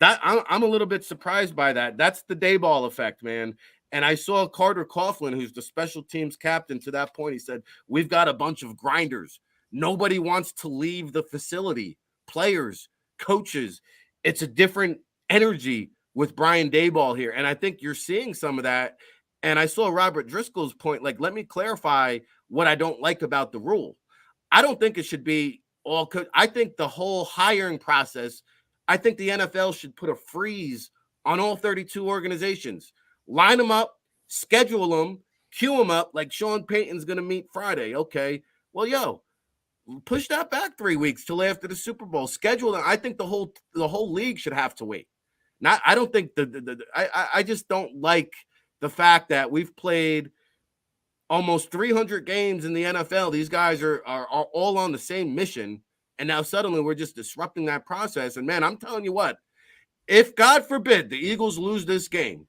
a little bit surprised by that. That's the Dayball effect, man. And I saw Carter Coughlin, who's the special teams captain, to that point. He said, "We've got a bunch of grinders. Nobody wants to leave the facility. Players, coaches. It's a different energy with Brian Daboll here." And I think you're seeing some of that. And I saw Robert Driscoll's point, like, let me clarify what I don't like about the rule. I don't think it should be all I think the whole hiring process, I think the NFL should put a freeze on all 32 organizations. Line them up, schedule them, queue them up, like Sean Payton's going to meet Friday. Okay, well, push that back 3 weeks till after the Super Bowl. Schedule them. I think the whole league should have to wait. I don't think I just don't like the fact that we've played almost 300 games in the NFL. These guys are all on the same mission, and now suddenly we're just disrupting that process. And man, I'm telling you what, if God forbid the Eagles lose this game,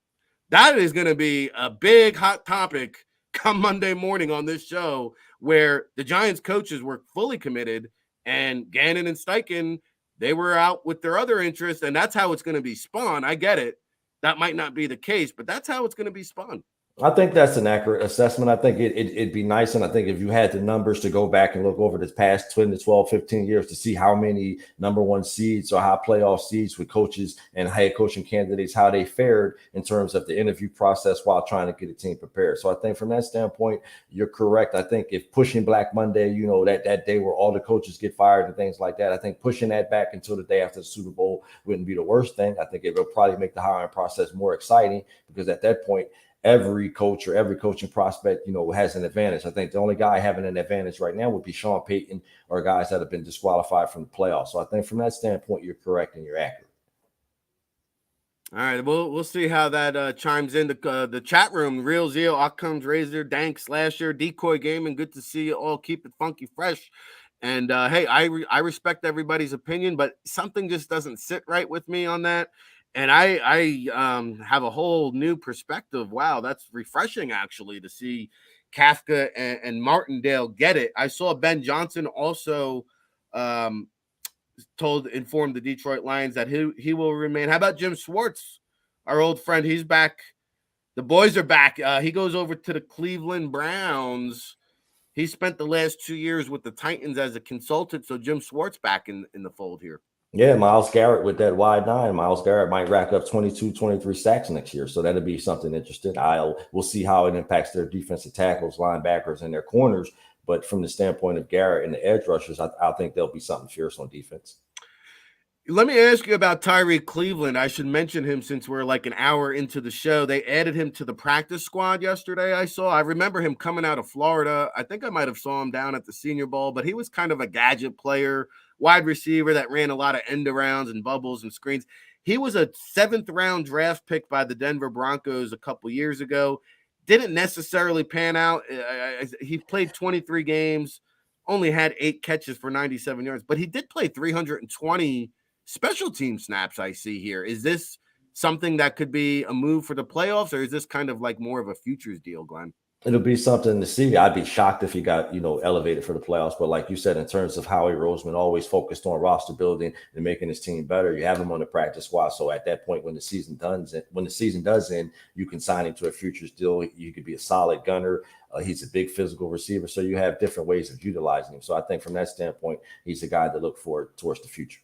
that is going to be a big hot topic come Monday morning on this show, where the Giants coaches were fully committed and Gannon and Steichen, they were out with their other interests, and that's how it's going to be spun. I get it. That might not be the case, but that's how it's going to be spun. I think that's an accurate assessment. I think it'd be nice. And I think if you had the numbers to go back and look over the past 20 to 12, 15 years to see how many number one seeds or how playoff seeds with coaches and head coaching candidates, how they fared in terms of the interview process while trying to get a team prepared. So I think from that standpoint, you're correct. I think if pushing Black Monday, that day where all the coaches get fired and things like that, I think pushing that back until the day after the Super Bowl wouldn't be the worst thing. I think it will probably make the hiring process more exciting, because at that point, every coach or every coaching prospect, has an advantage. I think the only guy having an advantage right now would be Sean Payton or guys that have been disqualified from the playoffs. So I think from that standpoint, you're correct and you're accurate. All right, we'll see how that chimes in the chat room. Real Zeal, Occam's Razor, Dank, Slasher, Decoy Gaming. Good to see you all. Keep it funky fresh. And hey, I respect everybody's opinion, but something just doesn't sit right with me on that. And I have a whole new perspective. Wow, that's refreshing, actually, to see Kafka and Martindale get it. I saw Ben Johnson also informed the Detroit Lions that he will remain. How about Jim Schwartz, our old friend? He's back. The boys are back. He goes over to the Cleveland Browns. He spent the last 2 years with the Titans as a consultant. So Jim Schwartz back in the fold here. Yeah, Myles Garrett with that wide nine. Myles Garrett might rack up 22, 23 sacks next year. So that'll be something interesting. We'll see how it impacts their defensive tackles, linebackers, and their corners. But from the standpoint of Garrett and the edge rushers, I think there'll be something fierce on defense. Let me ask you about Tyreek Cleveland. I should mention him since we're like an hour into the show. They added him to the practice squad yesterday, I remember him coming out of Florida. I think I might have saw him down at the Senior Bowl, but he was kind of a gadget player, wide receiver that ran a lot of end arounds and bubbles and screens. He was a 7th-round draft pick by the Denver Broncos a couple years ago. Didn't necessarily pan out. He played 23 games, only had 8 catches for 97 yards, but he did play 320 special team snaps. I see here. Is this something that could be a move for the playoffs, or is this kind of like more of a futures deal, Glenn? It'll be something to see. I'd be shocked if he got, elevated for the playoffs. But like you said, in terms of Howie Roseman always focused on roster building and making his team better, you have him on the practice squad. So at that point, when the season does end, you can sign him to a futures deal. You could be a solid gunner. He's a big physical receiver. So you have different ways of utilizing him. So I think from that standpoint, he's a guy to look for towards the future.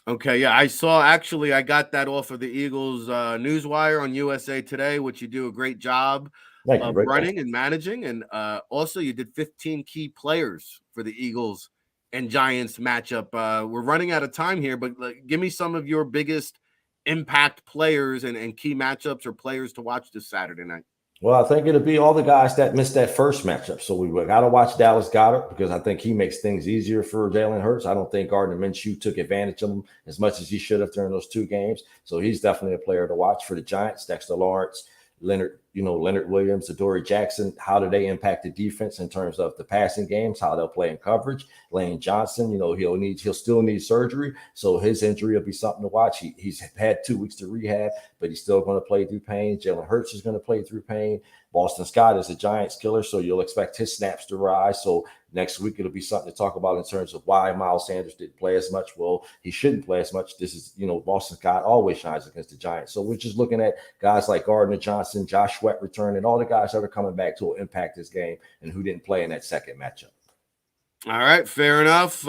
Okay, yeah, I got that off of the Eagles Newswire on USA Today, which you do a great job of running and managing. And also you did 15 key players for the Eagles and Giants matchup. We're running out of time here, but give me some of your biggest impact players and key matchups or players to watch this Saturday night. Well, I think it'll be all the guys that missed that first matchup. So we got to watch Dallas Goedert because I think he makes things easier for Jalen Hurts. I don't think Gardner Minshew took advantage of him as much as he should have during those two games. So he's definitely a player to watch for the Giants. Dexter Lawrence, Leonard Williams, Adoree Jackson. How do they impact the defense in terms of the passing games? How they'll play in coverage? Lane Johnson, he'll still need surgery, so his injury will be something to watch. He's had 2 weeks to rehab, but he's still going to play through pain. Jalen Hurts is going to play through pain. Boston Scott is a Giants killer, so you'll expect his snaps to rise. So next week it'll be something to talk about in terms of why Miles Sanders didn't play as much. Well, he shouldn't play as much. This is, Boston Scott always shines against the Giants. So we're just looking at guys like Gardner Johnson, Josh Sweat return, and all the guys that are coming back to impact this game and who didn't play in that second matchup. All right, fair enough.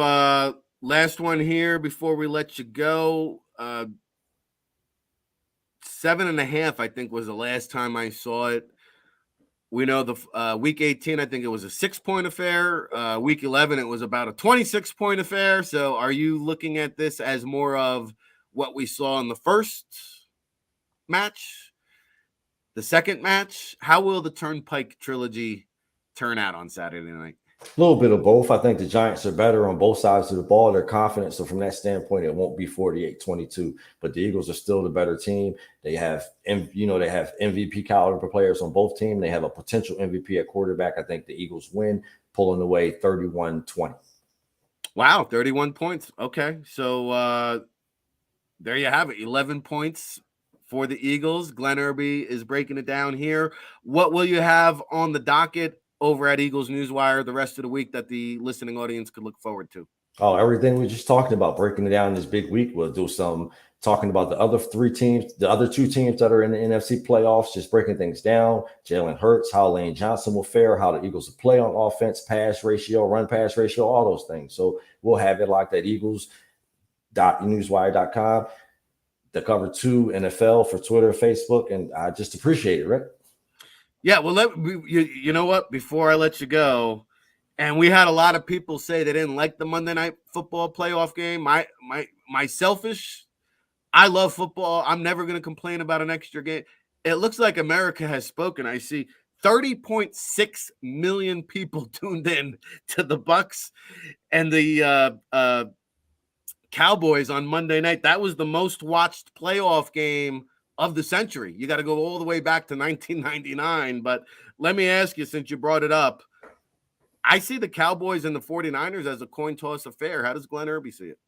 Last one here before we let you go. 7.5, I think, was the last time I saw it. We know the week 18, I think it was a 6-point affair. Week 11, it was about a 26-point affair. So are you looking at this as more of what we saw in the first match, the second match? How will the Turnpike trilogy turn out on Saturday night? A little bit of both. I think the Giants are better on both sides of the ball. They're confident. So from that standpoint, it won't be 48-22. But the Eagles are still the better team. They have, MVP caliber players on both teams. They have a potential MVP at quarterback. I think the Eagles win, pulling away 31-20. Wow, 31 points. Okay. So there you have it. 11 points for the Eagles. Glenn Irby is breaking it down here. What will you have on the docket over at Eagles Newswire the rest of the week that the listening audience could look forward to? Oh, everything we just talked about, breaking it down this big week. We'll do some talking about the other two teams that are in the NFC playoffs, just breaking things down. Jalen Hurts, how Lane Johnson will fare, how the Eagles will play on offense, pass ratio, run pass ratio, all those things. So we'll have it like that. Eagles.newswire.com, the cover 2 NFL for Twitter, Facebook, and I just appreciate it, Rick. Yeah, well, you know what? Before I let you go, and we had a lot of people say they didn't like the Monday Night Football playoff game. My selfish, I love football. I'm never going to complain about an extra game. It looks like America has spoken. I see 30.6 million people tuned in to the Bucks and the Cowboys on Monday night. That was the most watched playoff game of the century. You got to go all the way back to 1999. But let me ask you, since you brought it up, I see the Cowboys and the 49ers as a coin toss affair. How does Glenn Irby see it?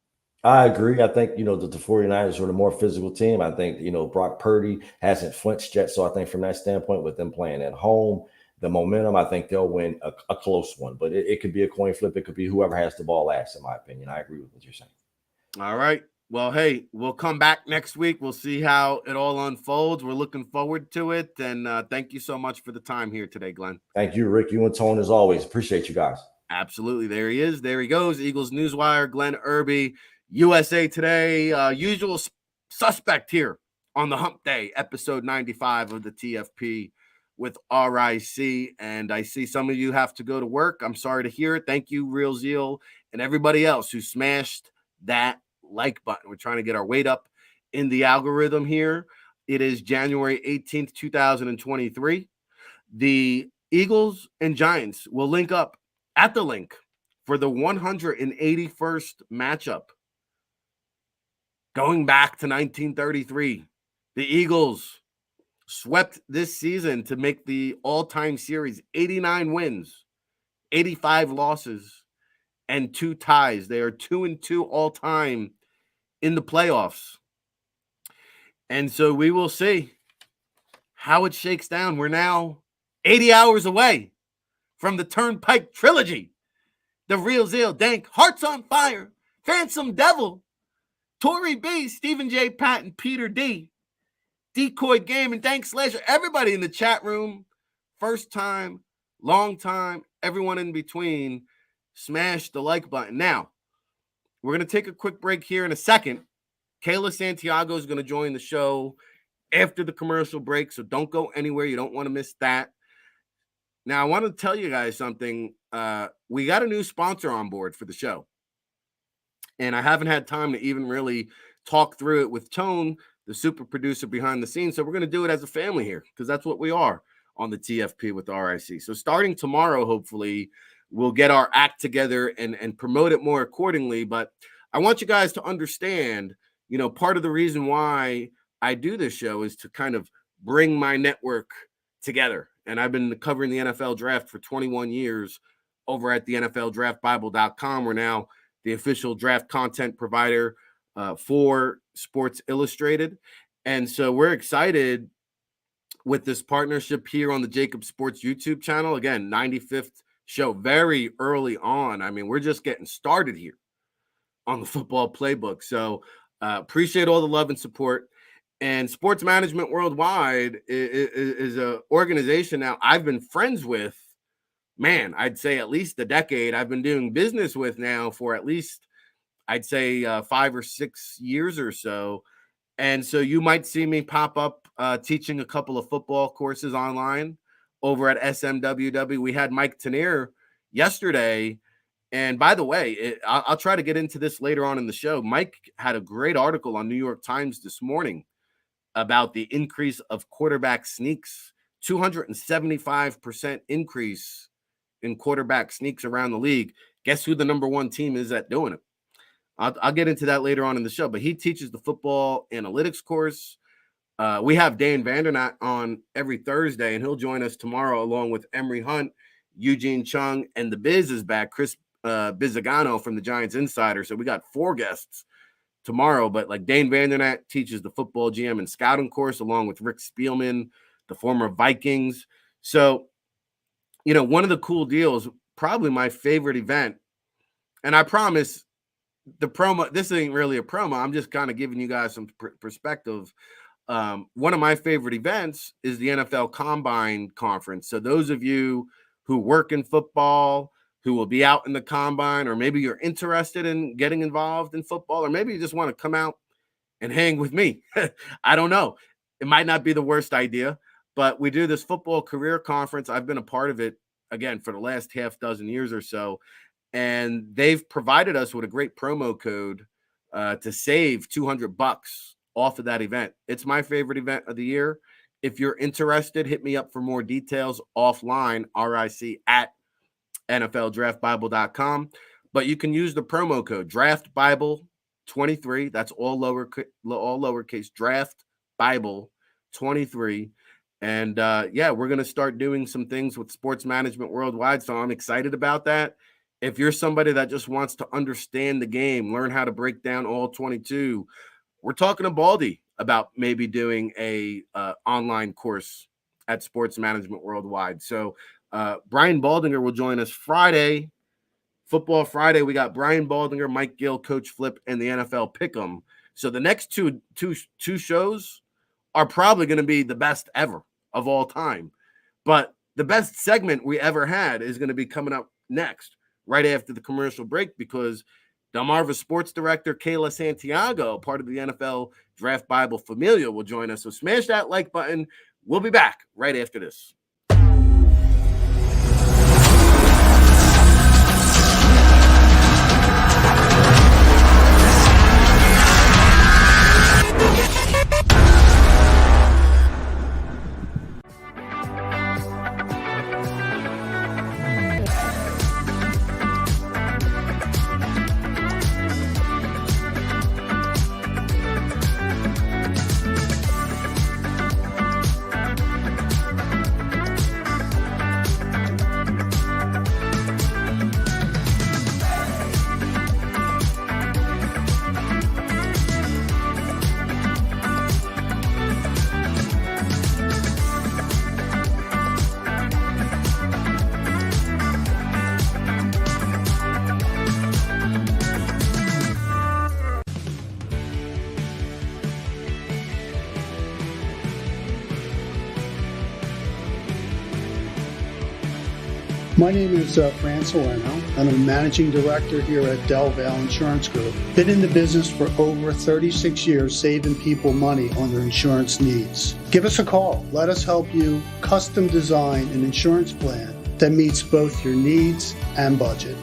I agree. I think, that the 49ers are the more physical team. I think, Brock Purdy hasn't flinched yet. So I think from that standpoint, with them playing at home, the momentum, I think they'll win a close one. But it could be a coin flip. It could be whoever has the ball last, in my opinion. I agree with what you're saying. All right. Well, hey, we'll come back next week. We'll see how it all unfolds. We're looking forward to it. And thank you so much for the time here today, Glenn. Thank you, Rick. You and Tone, as always. Appreciate you guys. Absolutely. There he is. There he goes. Eagles Newswire, Glenn Irby, USA Today. Usual suspect here on the Hump Day, episode 95 of the TFP with RIC. And I see some of you have to go to work. I'm sorry to hear it. Thank you, Real Zeal, and everybody else who smashed that like button. We're trying to get our weight up in the algorithm here. It is January 18th, 2023. The Eagles and Giants will link up at the link for the 181st matchup. Going back to 1933, the Eagles swept this season to make the all-time series 89 wins, 85 losses, and 2 ties. They are 2-2 all-time in the playoffs. And so we will see how it shakes down. We're now 80 hours away from the Turnpike Trilogy. The Real Zeal, Dank, Hearts on Fire, Phantom Devil, Tori B, Stephen J. Patton, Peter D, Decoy Game, and Dank Slasher. Everybody in the chat room, first time, long time, everyone in between, smash the like button. Now, we're going to take a quick break here in a second. Kayla Santiago is going to join the show after the commercial break, so don't go anywhere. You don't want to miss that. Now, I want to tell you guys something. We got a new sponsor on board for the show, and I haven't had time to even really talk through it with Tone, the super producer behind the scenes. So we're going to do it as a family here because that's what we are on the TFP with RIC. So starting tomorrow, hopefully, we'll get our act together and promote it more accordingly. But I want you guys to understand, you know, part of the reason why I do this show is to kind of bring my network together. And I've been covering the NFL draft for 21 years over at the NFLDraftBible.com. We're now the official draft content provider for Sports Illustrated. And so we're excited with this partnership here on the JAKIB Sports YouTube channel. Again, 95th show, very early on. I mean, we're just getting started here on the Football Playbook. So appreciate all the love and support. And Sports Management Worldwide is an organization now I've been friends with, man, I'd say at least a decade. I've been doing business with now for at least, I'd say 5 or 6 years or so. And so you might see me pop up teaching a couple of football courses online over at SMWW. We had Mike Tenier yesterday. And by the way, I'll try to get into this later on in the show. Mike had a great article on New York Times this morning about the increase of quarterback sneaks, 275% increase in quarterback sneaks around the league. Guess who the number one team is at doing it? I'll get into that later on in the show, but he teaches the football analytics course. We have Dan Vandernat on every Thursday, and he'll join us tomorrow along with Emery Hunt, Eugene Chung, and the Biz is back, Chris Bizzagano from the Giants Insider. So we got 4 guests tomorrow, but like Dane Vandernat teaches the football GM and scouting course along with Rick Spielman, the former Vikings. So, you know, one of the cool deals, probably my favorite event, and I promise the promo, this ain't really a promo, I'm just kind of giving you guys some perspective. One of my favorite events is the NFL Combine Conference. So those of you who work in football, who will be out in the combine, or maybe you're interested in getting involved in football, or maybe you just want to come out and hang with me. I don't know. It might not be the worst idea, but we do this football career conference. I've been a part of it, again, for the last half dozen years or so, and they've provided us with a great promo code to save $200 off of that event. It's my favorite event of the year. If you're interested, hit me up for more details offline, RIC at NFLDraftBible.com. But you can use the promo code DraftBible23. That's all lowercase, DraftBible23. And yeah, we're going to start doing some things with Sports Management Worldwide. So I'm excited about that. If you're somebody that just wants to understand the game, learn how to break down all 22, we're talking to Baldy about maybe doing a online course at Sports Management Worldwide. So Brian Baldinger will join us Friday, Football Friday. We got Brian Baldinger, Mike Gill, Coach Flip, and the NFL Pick'em. So the next two shows are probably going to be the best ever of all time. But the best segment we ever had is going to be coming up next, right after the commercial break, because Delmarva Sports Director Kayla Santiago, part of the NFL Draft Bible Familia, will join us. So smash that like button. We'll be back right after this. My name is Fran Salerno, and I'm Managing Director here at Del Valle Insurance Group. Been in the business for over 36 years, saving people money on their insurance needs. Give us a call. Let us help you custom design an insurance plan that meets both your needs and budget.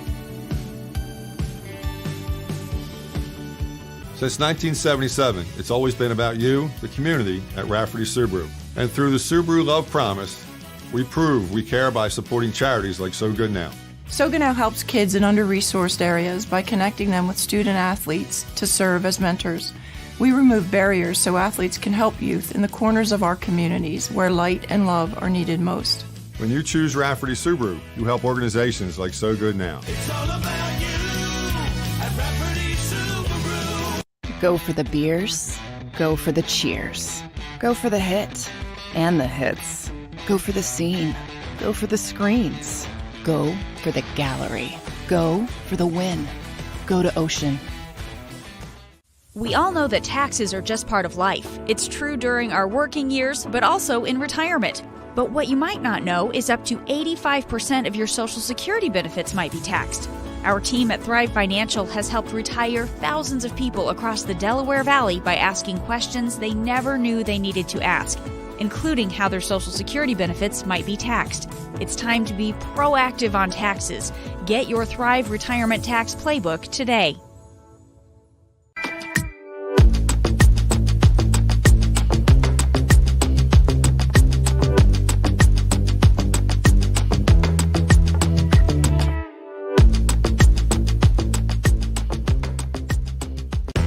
Since 1977, it's always been about you, the community, at Rafferty Subaru. And through the Subaru Love Promise, we prove we care by supporting charities like So Good Now. So Good Now helps kids in under-resourced areas by connecting them with student athletes to serve as mentors. We remove barriers so athletes can help youth in the corners of our communities where light and love are needed most. When you choose Rafferty Subaru, you help organizations like So Good Now. It's all about you at Rafferty Subaru. Go for the beers, go for the cheers, go for the hit and the hits. Go for the scene. Go for the screens. Go for the gallery. Go for the win. Go to Ocean. We all know that taxes are just part of life. It's true during our working years, but also in retirement. But what you might not know is up to 85% of your Social Security benefits might be taxed. Our team at Thrive Financial has helped retire thousands of people across the Delaware Valley by asking questions they never knew they needed to ask, including how their Social Security benefits might be taxed. It's time to be proactive on taxes. Get your Thrive Retirement Tax Playbook today.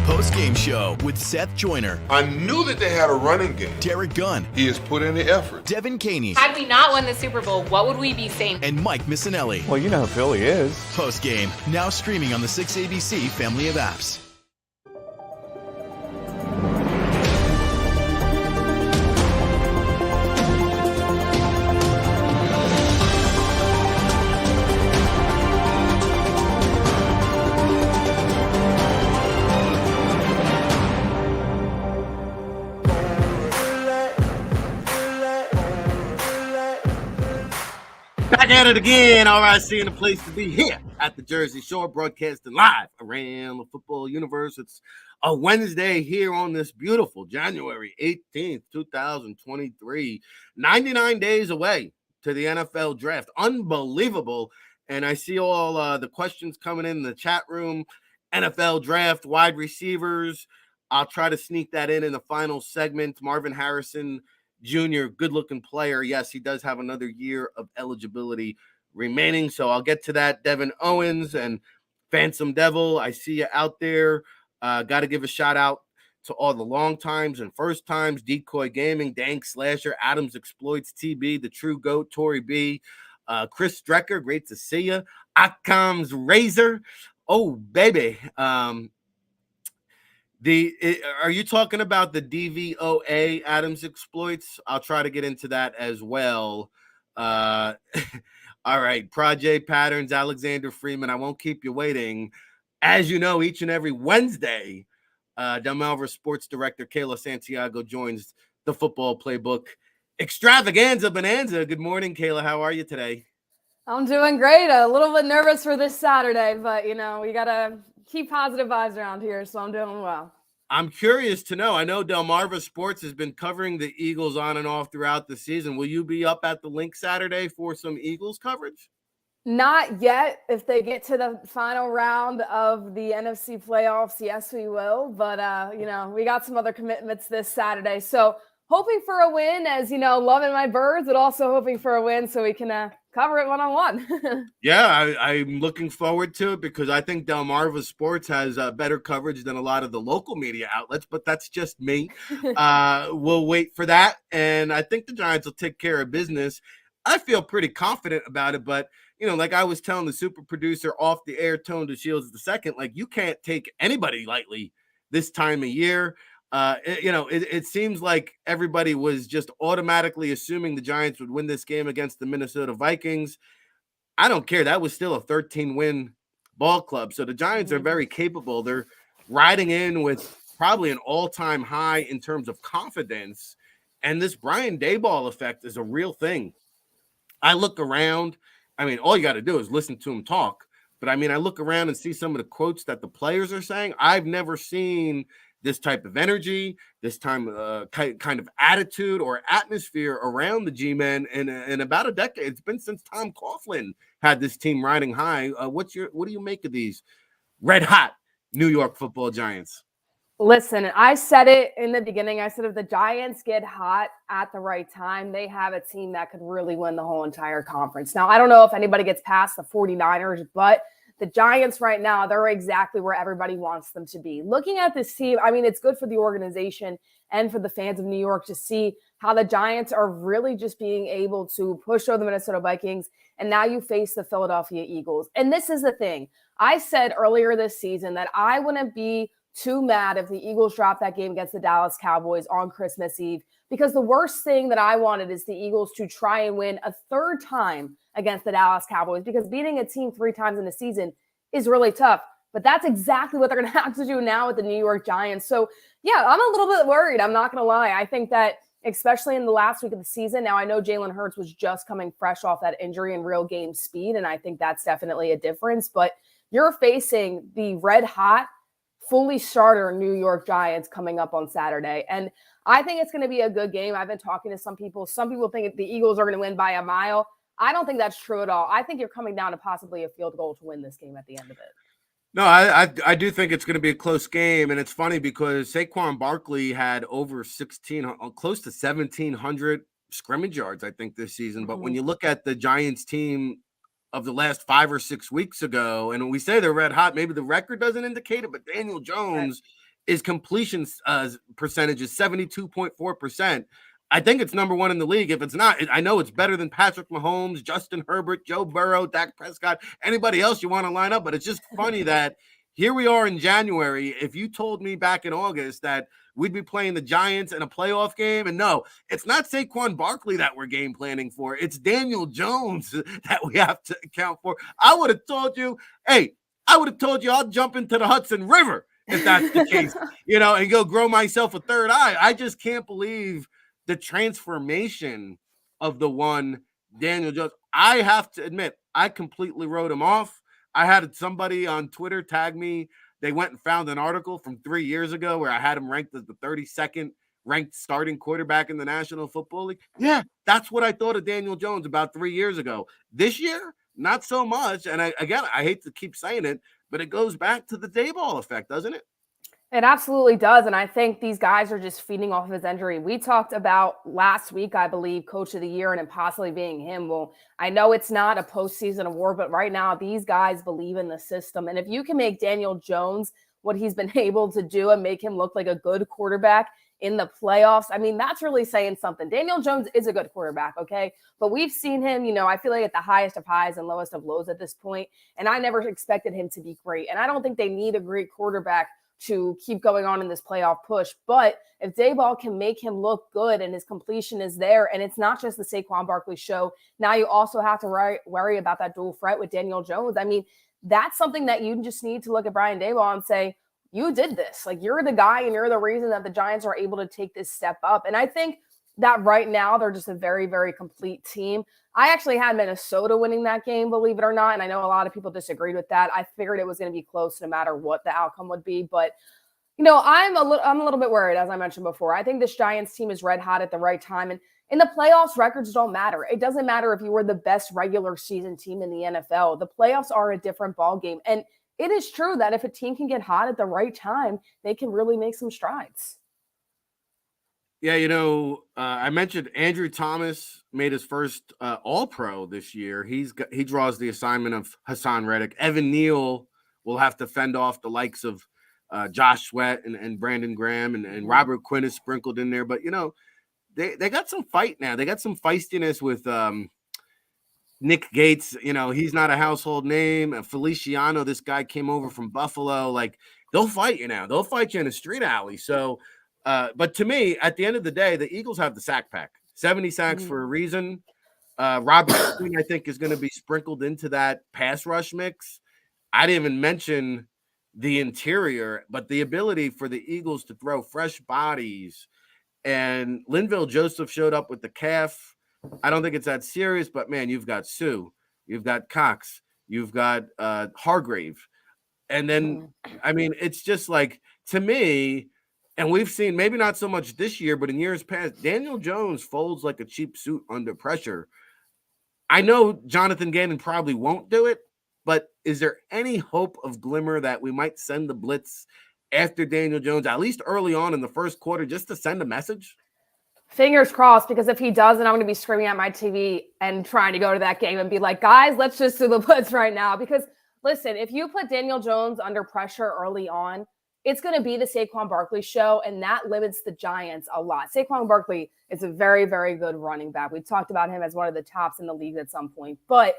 Postgame show with Seth Joyner, I knew that they had a running game. Derek Gunn, He has put in the effort. Devin Caney, Had we not won the Super Bowl, what would we be saying? and Mike Missinelli. Well, you know who Philly is. Postgame, now streaming on the 6ABC family of apps. Back at it again. All right, seeing the place to be here at the Jersey Shore, broadcasting live around the football universe. It's a Wednesday here on this beautiful January 18th, 2023. 99 days away to the NFL draft. Unbelievable. And I see all the questions coming in the chat room. NFL draft, wide receivers. I'll try to sneak that in the final segment. Marvin Harrison Jr., good-looking player. Yes, he does have another year of eligibility remaining, so I'll get to that. Devin Owens and Phantom Devil, I see you out there. Got to give a shout-out to all the long times and first times, Decoy Gaming, Dank Slasher, Adams Exploits, TB, The True Goat, Tori B, Chris Strecker, great to see you. Occam's Razor, oh, baby. Are you talking about the DVOA Adams Exploits? I'll try to get into that as well. All right, Project Patterns, Alexander Freeman. I won't keep you waiting. As you know, each and every Wednesday, Delmarva Sports Director Kayla Santiago joins the Football Playbook Extravaganza Bonanza. Good morning, Kayla. How are you today? I'm doing great. A little bit nervous for this Saturday, but, you know, we got to keep positive vibes around here, so I'm doing well. I'm curious to know. I know Delmarva Sports has been covering the Eagles on and off throughout the season. Will you be up at the link Saturday for some Eagles coverage? Not yet. If they get to the final round of the NFC playoffs, yes, we will. But, you know, we got some other commitments this Saturday. So hoping for a win, as, you know, loving my birds, but also hoping for a win so we can cover it one-on-one. Yeah, I'm looking forward to it because I think Delmarva Sports has better coverage than a lot of the local media outlets, but that's just me. We'll wait for that, and I think the Giants will take care of business. I feel pretty confident about it, but, you know, like I was telling the super producer off the air, Tone to Shields II, like you can't take anybody lightly this time of year. It seems like everybody was just automatically assuming the Giants would win this game against the Minnesota Vikings. I don't care. That was still a 13-win ball club. So the Giants are very capable. They're riding in with probably an all-time high in terms of confidence. And this Brian Daboll effect is a real thing. I look around I mean, all you got to do is listen to him talk. But I mean, I look around and see some of the quotes that the players are saying. I've never seen this type of energy, this kind of attitude or atmosphere around the G-men in about a decade. It's been since Tom Coughlin had this team riding high. What do you make of these red hot New York Football Giants? Listen, I said it in the beginning. I said if the Giants get hot at the right time, they have a team that could really win the whole entire conference. Now, I don't know if anybody gets past the 49ers, but the Giants right now, they're exactly where everybody wants them to be. Looking at this team, I mean, it's good for the organization and for the fans of New York to see how the Giants are really just being able to push over the Minnesota Vikings. And now you face the Philadelphia Eagles. And this is the thing. I said earlier this season that I wouldn't be too mad if the Eagles dropped that game against the Dallas Cowboys on Christmas Eve, because the worst thing that I wanted is the Eagles to try and win a third time against the Dallas Cowboys, because beating a team 3 times in a season is really tough. But that's exactly what they're going to have to do now with the New York Giants. So, yeah, I'm a little bit worried. I'm not going to lie. I think that especially in the last week of the season, now I know Jalen Hurts was just coming fresh off that injury and real game speed, and I think that's definitely a difference. But you're facing the red hot, fully starter New York Giants coming up on Saturday. And I think it's going to be a good game. I've been talking to some people. Some people think the Eagles are going to win by a mile. I don't think that's true at all. I think you're coming down to possibly a field goal to win this game at the end of it. No, I do think it's going to be a close game. And it's funny because Saquon Barkley had over close to 1,700 scrimmage yards, I think, this season. But when you look at the Giants team of the last 5 or 6 weeks ago, and when we say they're red hot, maybe the record doesn't indicate it, but Daniel Jones, his completion percentage is 72.4%. I think it's number 1 in the league. If it's not, I know it's better than Patrick Mahomes, Justin Herbert, Joe Burrow, Dak Prescott, anybody else you want to line up. But it's just funny that here we are in January. If you told me back in August that we'd be playing the Giants in a playoff game, and no, it's not Saquon Barkley that we're game planning for. It's Daniel Jones that we have to account for. I would have told you I'll jump into the Hudson River if that's the case, and go grow myself a third eye. I just can't believe the transformation of the one Daniel Jones. I have to admit, I completely wrote him off. I had somebody on Twitter tag me. They went and found an article from 3 years ago where I had him ranked as the 32nd ranked starting quarterback in the National Football League. Yeah, that's what I thought of Daniel Jones about 3 years ago. This year, not so much. And I hate to keep saying it, but it goes back to the Dayball effect, doesn't it? It absolutely does. And I think these guys are just feeding off of his injury. We talked about last week, I believe, Coach of the Year and it possibly being him. Well, I know it's not a postseason award, but right now these guys believe in the system. And if you can make Daniel Jones what he's been able to do and make him look like a good quarterback in the playoffs, I mean, that's really saying something. Daniel Jones is a good quarterback, okay? But we've seen him, I feel like at the highest of highs and lowest of lows at this point. And I never expected him to be great. And I don't think they need a great quarterback to keep going on in this playoff push. But if Dayball can make him look good and his completion is there, and it's not just the Saquon Barkley show, now you also have to worry about that dual threat with Daniel Jones. I mean, that's something that you just need to look at Brian Dayball and say, you did this. Like, you're the guy and you're the reason that the Giants are able to take this step up. And I think that right now they're just a very, very complete team. I actually had Minnesota winning that game, believe it or not. And I know a lot of people disagreed with that. I figured it was going to be close no matter what the outcome would be. But, I'm a little bit worried, as I mentioned before. I think this Giants team is red hot at the right time. And in the playoffs, records don't matter. It doesn't matter if you were the best regular season team in the NFL. The playoffs are a different ballgame. And it is true that if a team can get hot at the right time, they can really make some strides. Yeah, I mentioned Andrew Thomas made his first All-Pro this year. He draws the assignment of Hassan Reddick. Evan Neal will have to fend off the likes of Josh Sweat and Brandon Graham and Robert Quinn is sprinkled in there. But, they got some fight now. They got some feistiness with Nick Gates. He's not a household name. Feliciano, this guy came over from Buffalo. Like, they'll fight you now. They'll fight you in a street alley. So, but to me, at the end of the day, the Eagles have the sack pack. 70 sacks for a reason. Robert Quinn, I think, is going to be sprinkled into that pass rush mix. I didn't even mention the interior, but the ability for the Eagles to throw fresh bodies. And Linville Joseph showed up with the calf. I don't think it's that serious, but, man, you've got Sue. you've got Cox, you've got Hargrave. And then, I mean, it's just like, to me, and we've seen maybe not so much this year, but in years past, Daniel Jones folds like a cheap suit under pressure. I know Jonathan Gannon probably won't do it, but is there any hope of glimmer that we might send the blitz after Daniel Jones, at least early on in the first quarter, just to send a message? Fingers crossed, because if he doesn't, I'm going to be screaming at my TV and trying to go to that game and be like, guys, let's just do the blitz right now. Because listen, if you put Daniel Jones under pressure early on, it's going to be the Saquon Barkley show, and that limits the Giants a lot. Saquon Barkley is a very, very good running back. We've talked about him as one of the tops in the league at some point. But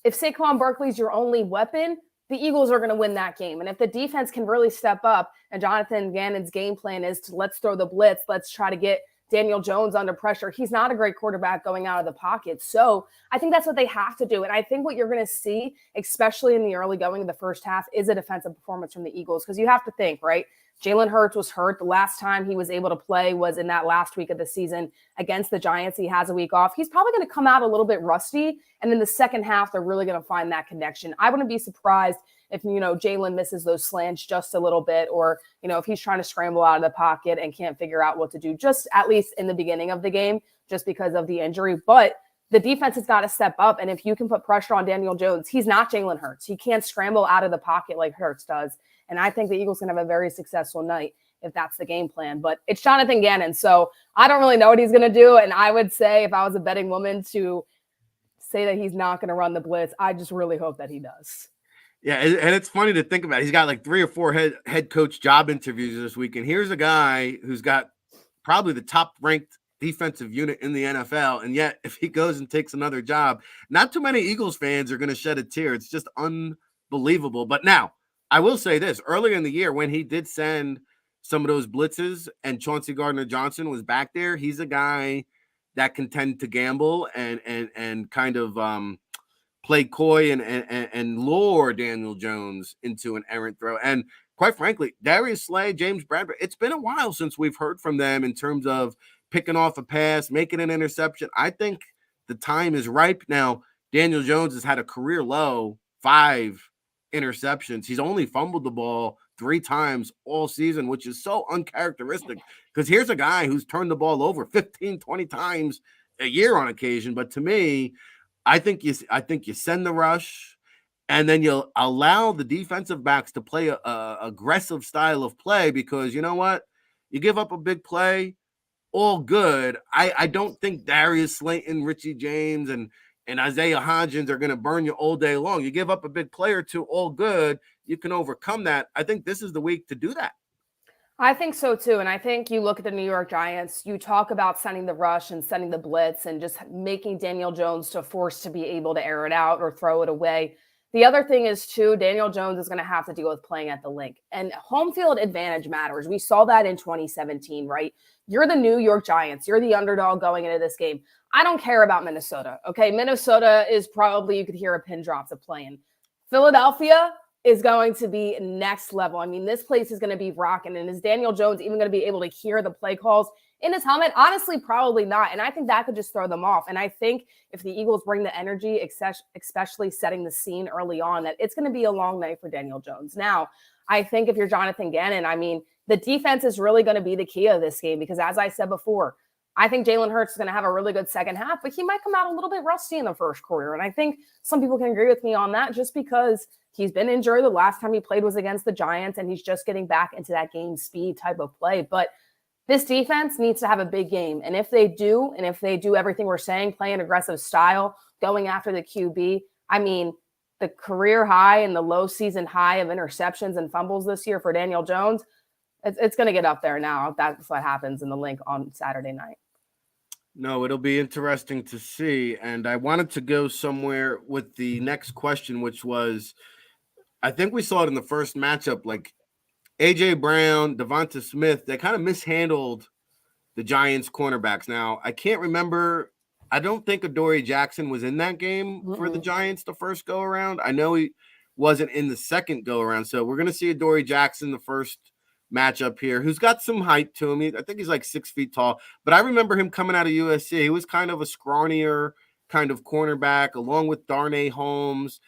if Saquon Barkley's your only weapon, the Eagles are going to win that game. And if the defense can really step up, and Jonathan Gannon's game plan is to let's throw the blitz, let's try to get Daniel Jones under pressure. He's not a great quarterback going out of the pocket. So I think that's what they have to do. And I think what you're going to see, especially in the early going of the first half, is a defensive performance from the Eagles. Because you have to think, right? Jalen Hurts was hurt. The last time he was able to play was in that last week of the season against the Giants. He has a week off. He's probably going to come out a little bit rusty. And in the second half, they're really going to find that connection. I wouldn't be surprised if, Jalen misses those slants just a little bit, or, if he's trying to scramble out of the pocket and can't figure out what to do, just at least in the beginning of the game, just because of the injury. But the defense has got to step up. And if you can put pressure on Daniel Jones, he's not Jalen Hurts. He can't scramble out of the pocket like Hurts does. And I think the Eagles can have a very successful night if that's the game plan. But it's Jonathan Gannon, so I don't really know what he's going to do. And I would say, if I was a betting woman, to say that he's not going to run the blitz, I just really hope that he does. Yeah, and it's funny to think about. He's got like 3 or 4 head coach job interviews this week, and here's a guy who's got probably the top-ranked defensive unit in the NFL, and yet if he goes and takes another job, not too many Eagles fans are going to shed a tear. It's just unbelievable. But now, I will say this. Earlier in the year, when he did send some of those blitzes and Chauncey Gardner-Johnson was back there, he's a guy that can tend to gamble and kind of play coy and lure Daniel Jones into an errant throw. And quite frankly, Darius Slay, James Bradbury, it's been a while since we've heard from them in terms of picking off a pass, making an interception. I think the time is ripe. Now, Daniel Jones has had a career low 5 interceptions. He's only fumbled the ball 3 times all season, which is so uncharacteristic, because here's a guy who's turned the ball over 15, 20 times a year on occasion. But to me, I think you send the rush, and then you'll allow the defensive backs to play a aggressive style of play, because you know what? You give up a big play, all good. I don't think Darius Slayton, Richie James, and Isaiah Hodgins are going to burn you all day long. You give up a big play or two, all good. You can overcome that. I think this is the week to do that. I think so too. And I think you look at the New York Giants, you talk about sending the rush and sending the blitz and just making Daniel Jones to force to be able to air it out or throw it away. The other thing is too, Daniel Jones is going to have to deal with playing at the link, and home field advantage matters. We saw that in 2017, right? You're the New York Giants. You're the underdog going into this game. I don't care about Minnesota. Okay. Minnesota is probably, you could hear a pin drop to playing. Philadelphia is going to be next level. I mean, this place is going to be rocking. And is Daniel Jones even going to be able to hear the play calls in his helmet? Honestly, probably not. And I think that could just throw them off. And I think if the Eagles bring the energy, especially setting the scene early on, that it's going to be a long night for Daniel Jones. Now, I think if you're Jonathan Gannon, I mean, the defense is really going to be the key of this game, because as I said before, I think Jalen Hurts is going to have a really good second half, but he might come out a little bit rusty in the first quarter. And I think some people can agree with me on that, just because he's been injured. The last time he played was against the Giants, and he's just getting back into that game speed type of play. But this defense needs to have a big game. And if they do, everything we're saying, play an aggressive style, going after the QB, I mean, the career high and the low season high of interceptions and fumbles this year for Daniel Jones, it's going to get up there now if that's what happens in the link on Saturday night. No, it'll be interesting to see. And I wanted to go somewhere with the next question, which was, I think we saw it in the first matchup, like A.J. Brown, Devonta Smith, they kind of mishandled the Giants cornerbacks. Now, I can't remember. I don't think Adoree Jackson was in that game for the Giants the first go around. I know he wasn't in the second go around. So we're going to see Adoree Jackson the first matchup here, who's got some height to him. I think he's like 6 feet tall, but I remember him coming out of USC. He was kind of a scrawnier, kind of cornerback, along with Darnay Holmes.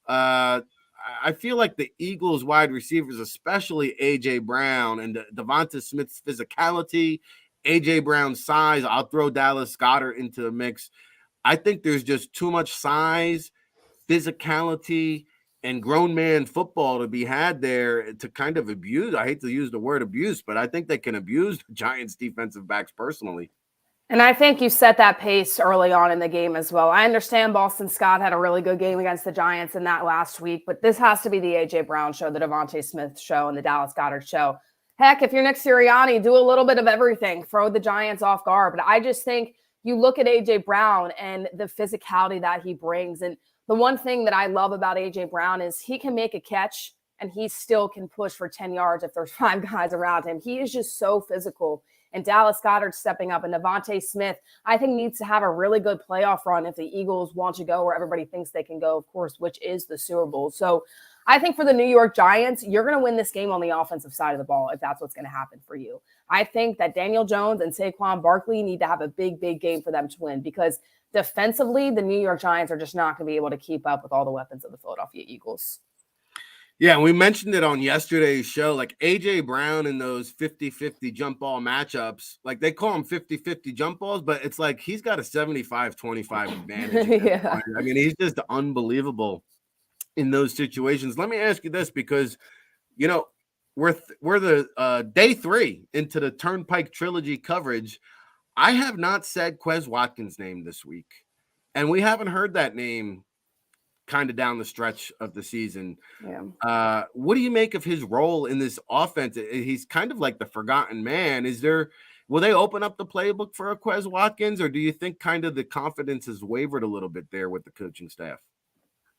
I feel like the Eagles wide receivers, especially A.J. Brown and Devonta Smith's physicality, A.J. Brown's size, I'll throw Dallas Goedert into the mix. I think there's just too much size, physicality, and grown man football to be had there to kind of abuse. I hate to use the word abuse, but I think they can abuse the Giants defensive backs personally. And I think you set that pace early on in the game as well. I understand Boston Scott had a really good game against the Giants in that last week, but this has to be the A.J. Brown show, the Devonta Smith show, and the Dallas Goedert show. Heck, if you're Nick Sirianni, do a little bit of everything. Throw the Giants off guard. But I just think you look at A.J. Brown and the physicality that he brings. And the one thing that I love about A.J. Brown is he can make a catch and he still can push for 10 yards if there's 5 guys around him. He is just so physical. And Dallas Goedert stepping up, and Devonta Smith, I think, needs to have a really good playoff run if the Eagles want to go where everybody thinks they can go, of course, which is the Super Bowl. So I think for the New York Giants, you're going to win this game on the offensive side of the ball if that's what's going to happen for you. I think that Daniel Jones and Saquon Barkley need to have a big, big game for them to win because defensively, the New York Giants are just not going to be able to keep up with all the weapons of the Philadelphia Eagles. Yeah, we mentioned it on yesterday's show, like A.J. Brown in those 50-50 jump ball matchups, like they call them 50-50 jump balls, but it's like he's got a 75-25 advantage. Yeah. I mean, he's just unbelievable in those situations. Let me ask you this, because, you know, we're the day 3 into the Turnpike Trilogy coverage. I have not said Quez Watkins' name this week, and we haven't heard that name kind of down the stretch of the season. Yeah. What do you make of his role in this offense? He's kind of like the forgotten man. Will they open up the playbook for a Quez Watkins, or do you think kind of the confidence has wavered a little bit there with the coaching staff?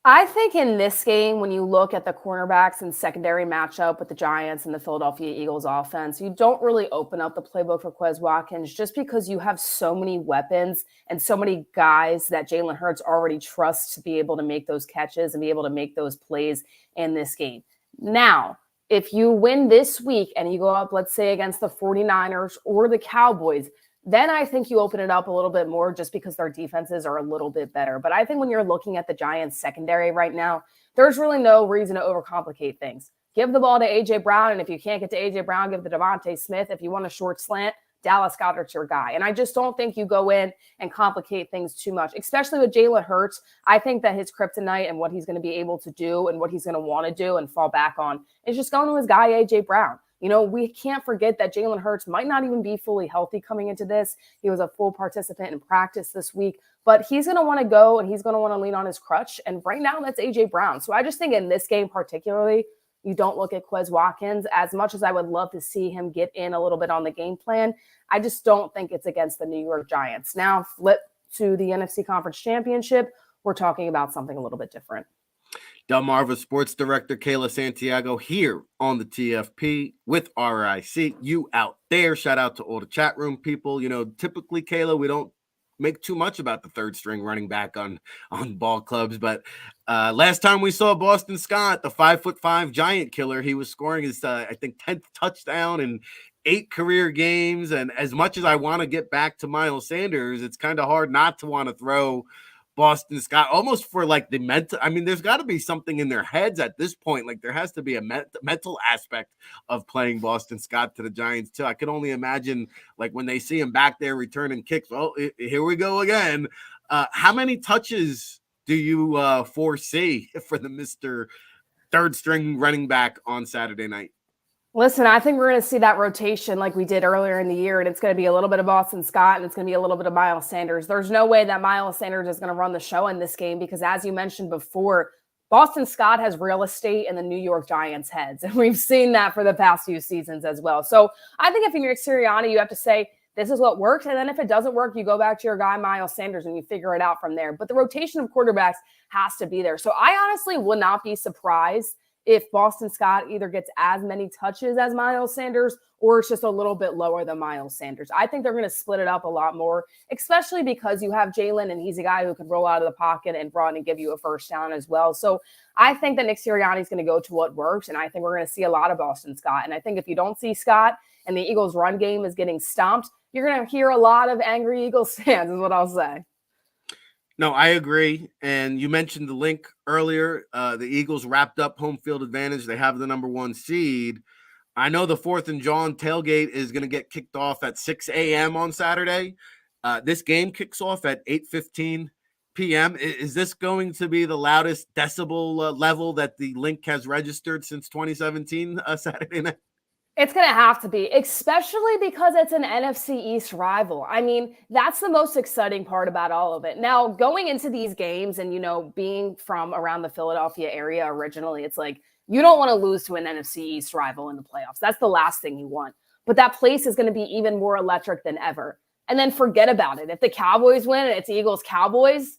I think in this game, when you look at the cornerbacks and secondary matchup with the Giants and the Philadelphia Eagles offense, you don't really open up the playbook for Quez Watkins just because you have so many weapons and so many guys that Jalen Hurts already trusts to be able to make those catches and be able to make those plays in this game. Now, if you win this week and you go up, let's say, against the 49ers or the Cowboys, then I think you open it up a little bit more just because their defenses are a little bit better. But I think when you're looking at the Giants secondary right now, there's really no reason to overcomplicate things. Give the ball to A.J. Brown, and if you can't get to A.J. Brown, give it to Devonta Smith. If you want a short slant, Dallas Goedert's your guy. And I just don't think you go in and complicate things too much, especially with Jalen Hurts. I think that his kryptonite and what he's going to be able to do and what he's going to want to do and fall back on is just going to his guy, A.J. Brown. You know, we can't forget that Jalen Hurts might not even be fully healthy coming into this. He was a full participant in practice this week, but he's going to want to go and he's going to want to lean on his crutch. And right now that's A.J. Brown. So I just think in this game particularly, you don't look at Quez Watkins. As much as I would love to see him get in a little bit on the game plan, I just don't think it's against the New York Giants. Now flip to the NFC Conference Championship. We're talking about something a little bit different. Delmarva Sports Director Kayla Santiago here on the TFP with RIC. You out there. Shout out to all the chat room people. You know, typically, Kayla, we don't make too much about the third string running back on ball clubs. But last time we saw Boston Scott, the 5'5" giant killer, he was scoring his, I think, 10th touchdown in 8 career games. And as much as I want to get back to Miles Sanders, it's kind of hard not to want to throw Boston Scott almost for like the mental. I mean, there's got to be something in their heads at this point. Like there has to be a mental aspect of playing Boston Scott to the Giants too. I can only imagine like when they see him back there returning kicks. Well, here we go again. How many touches do you foresee for the Mr. third string running back on Saturday night? Listen, I think we're going to see that rotation like we did earlier in the year, and it's going to be a little bit of Boston Scott, and it's going to be a little bit of Miles Sanders. There's no way that Miles Sanders is going to run the show in this game because, as you mentioned before, Boston Scott has real estate in the New York Giants' heads, and we've seen that for the past few seasons as well. So I think if you're Ric Serritella, you have to say, this is what worked, and then if it doesn't work, you go back to your guy, Miles Sanders, and you figure it out from there. But the rotation of quarterbacks has to be there. So I honestly would not be surprised if Boston Scott either gets as many touches as Miles Sanders or it's just a little bit lower than Miles Sanders. I think they're going to split it up a lot more, especially because you have Jalen and he's a guy who can roll out of the pocket and run and give you a first down as well. So I think that Nick Sirianni is going to go to what works, and I think we're going to see a lot of Boston Scott. And I think if you don't see Scott and the Eagles' run game is getting stomped, you're going to hear a lot of angry Eagles fans is what I'll say. No, I agree. And you mentioned the link earlier. The Eagles wrapped up home field advantage. They have the number 1 seed. I know the 4th and John tailgate is going to get kicked off at 6 a.m. on Saturday. This game kicks off at 8:15 p.m. Is this going to be the loudest decibel level that the link has registered since 2017 Saturday night? It's going to have to be, especially because it's an NFC East rival. I mean, that's the most exciting part about all of it. Now, going into these games and, being from around the Philadelphia area originally, it's like you don't want to lose to an NFC East rival in the playoffs. That's the last thing you want. But that place is going to be even more electric than ever. And then forget about it. If the Cowboys win and it's Eagles-Cowboys,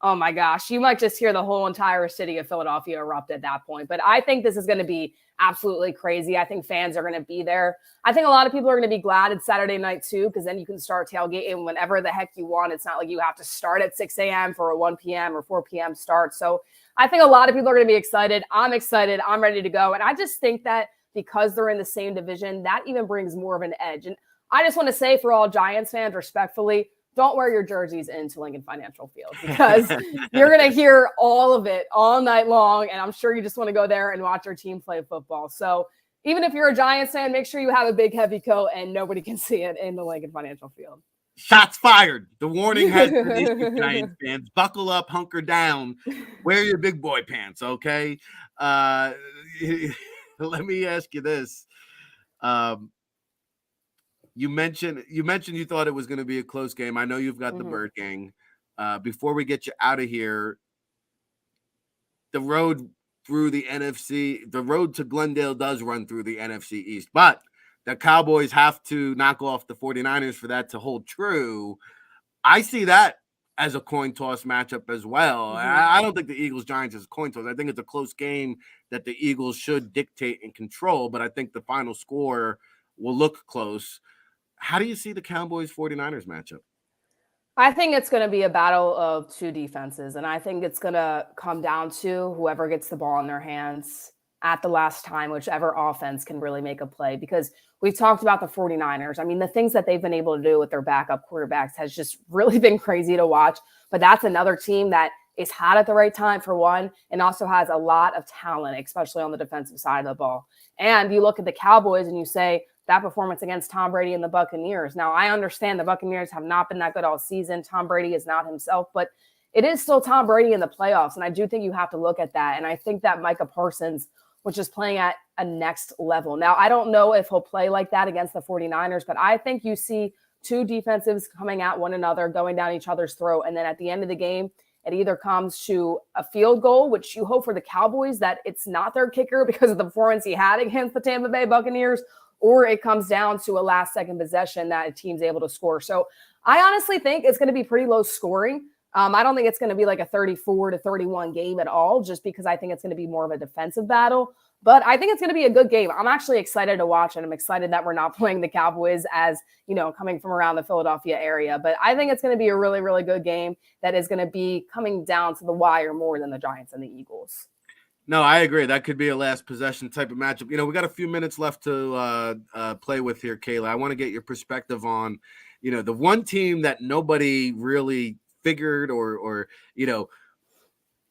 oh my gosh, you might just hear the whole entire city of Philadelphia erupt at that point. But I think this is going to be absolutely crazy. I think fans are going to be there. I think a lot of people are going to be glad it's Saturday night too, because then you can start tailgating whenever the heck you want. It's not like you have to start at 6 a.m. for a 1 p.m. or 4 p.m. start. So I think a lot of people are going to be excited. I'm excited. I'm ready to go. And I just think that because they're in the same division, that even brings more of an edge. And I just want to say for all Giants fans, respectfully, don't wear your jerseys into Lincoln Financial Field because you're going to hear all of it all night long. And I'm sure you just want to go there and watch your team play football. So even if you're a Giants fan, make sure you have a big, heavy coat and nobody can see it in the Lincoln Financial Field. Shots fired. The warning has been issued, Giants fans. Buckle up, hunker down, wear your big boy pants, okay? Let me ask you this. You mentioned you thought it was going to be a close game. I know you've got the Bird Gang. Before we get you out of here, the road through the NFC, the road to Glendale does run through the NFC East, but the Cowboys have to knock off the 49ers for that to hold true. I see that as a coin toss matchup as well. I don't think the Eagles-Giants is a coin toss. I think it's a close game that the Eagles should dictate and control, but I think the final score will look close. How do you see the Cowboys-49ers matchup? I think it's going to be a battle of two defenses, and I think it's going to come down to whoever gets the ball in their hands at the last time, whichever offense can really make a play, because we've talked about the 49ers. I mean, the things that they've been able to do with their backup quarterbacks has just really been crazy to watch, but that's another team that is hot at the right time for one, and also has a lot of talent, especially on the defensive side of the ball. And you look at the Cowboys and you say, that performance against Tom Brady and the Buccaneers. Now, I understand the Buccaneers have not been that good all season. Tom Brady is not himself, but it is still Tom Brady in the playoffs. And I do think you have to look at that. And I think that Micah Parsons was just playing at a next level. Now, I don't know if he'll play like that against the 49ers, but I think you see two defensives coming at one another, going down each other's throat. And then at the end of the game, it either comes to a field goal, which you hope for the Cowboys that it's not their kicker because of the performance he had against the Tampa Bay Buccaneers, or it comes down to a last-second possession that a team's able to score. So I honestly think it's going to be pretty low scoring. I don't think it's going to be like a 34-31 game at all, just because I think it's going to be more of a defensive battle. But I think it's going to be a good game. I'm actually excited to watch, and I'm excited that we're not playing the Cowboys as, coming from around the Philadelphia area. But I think it's going to be a really, really good game that is going to be coming down to the wire more than the Giants and the Eagles. No, I agree. That could be a last possession type of matchup. We got a few minutes left to play with here, Kayla. I want to get your perspective on, the one team that nobody really figured or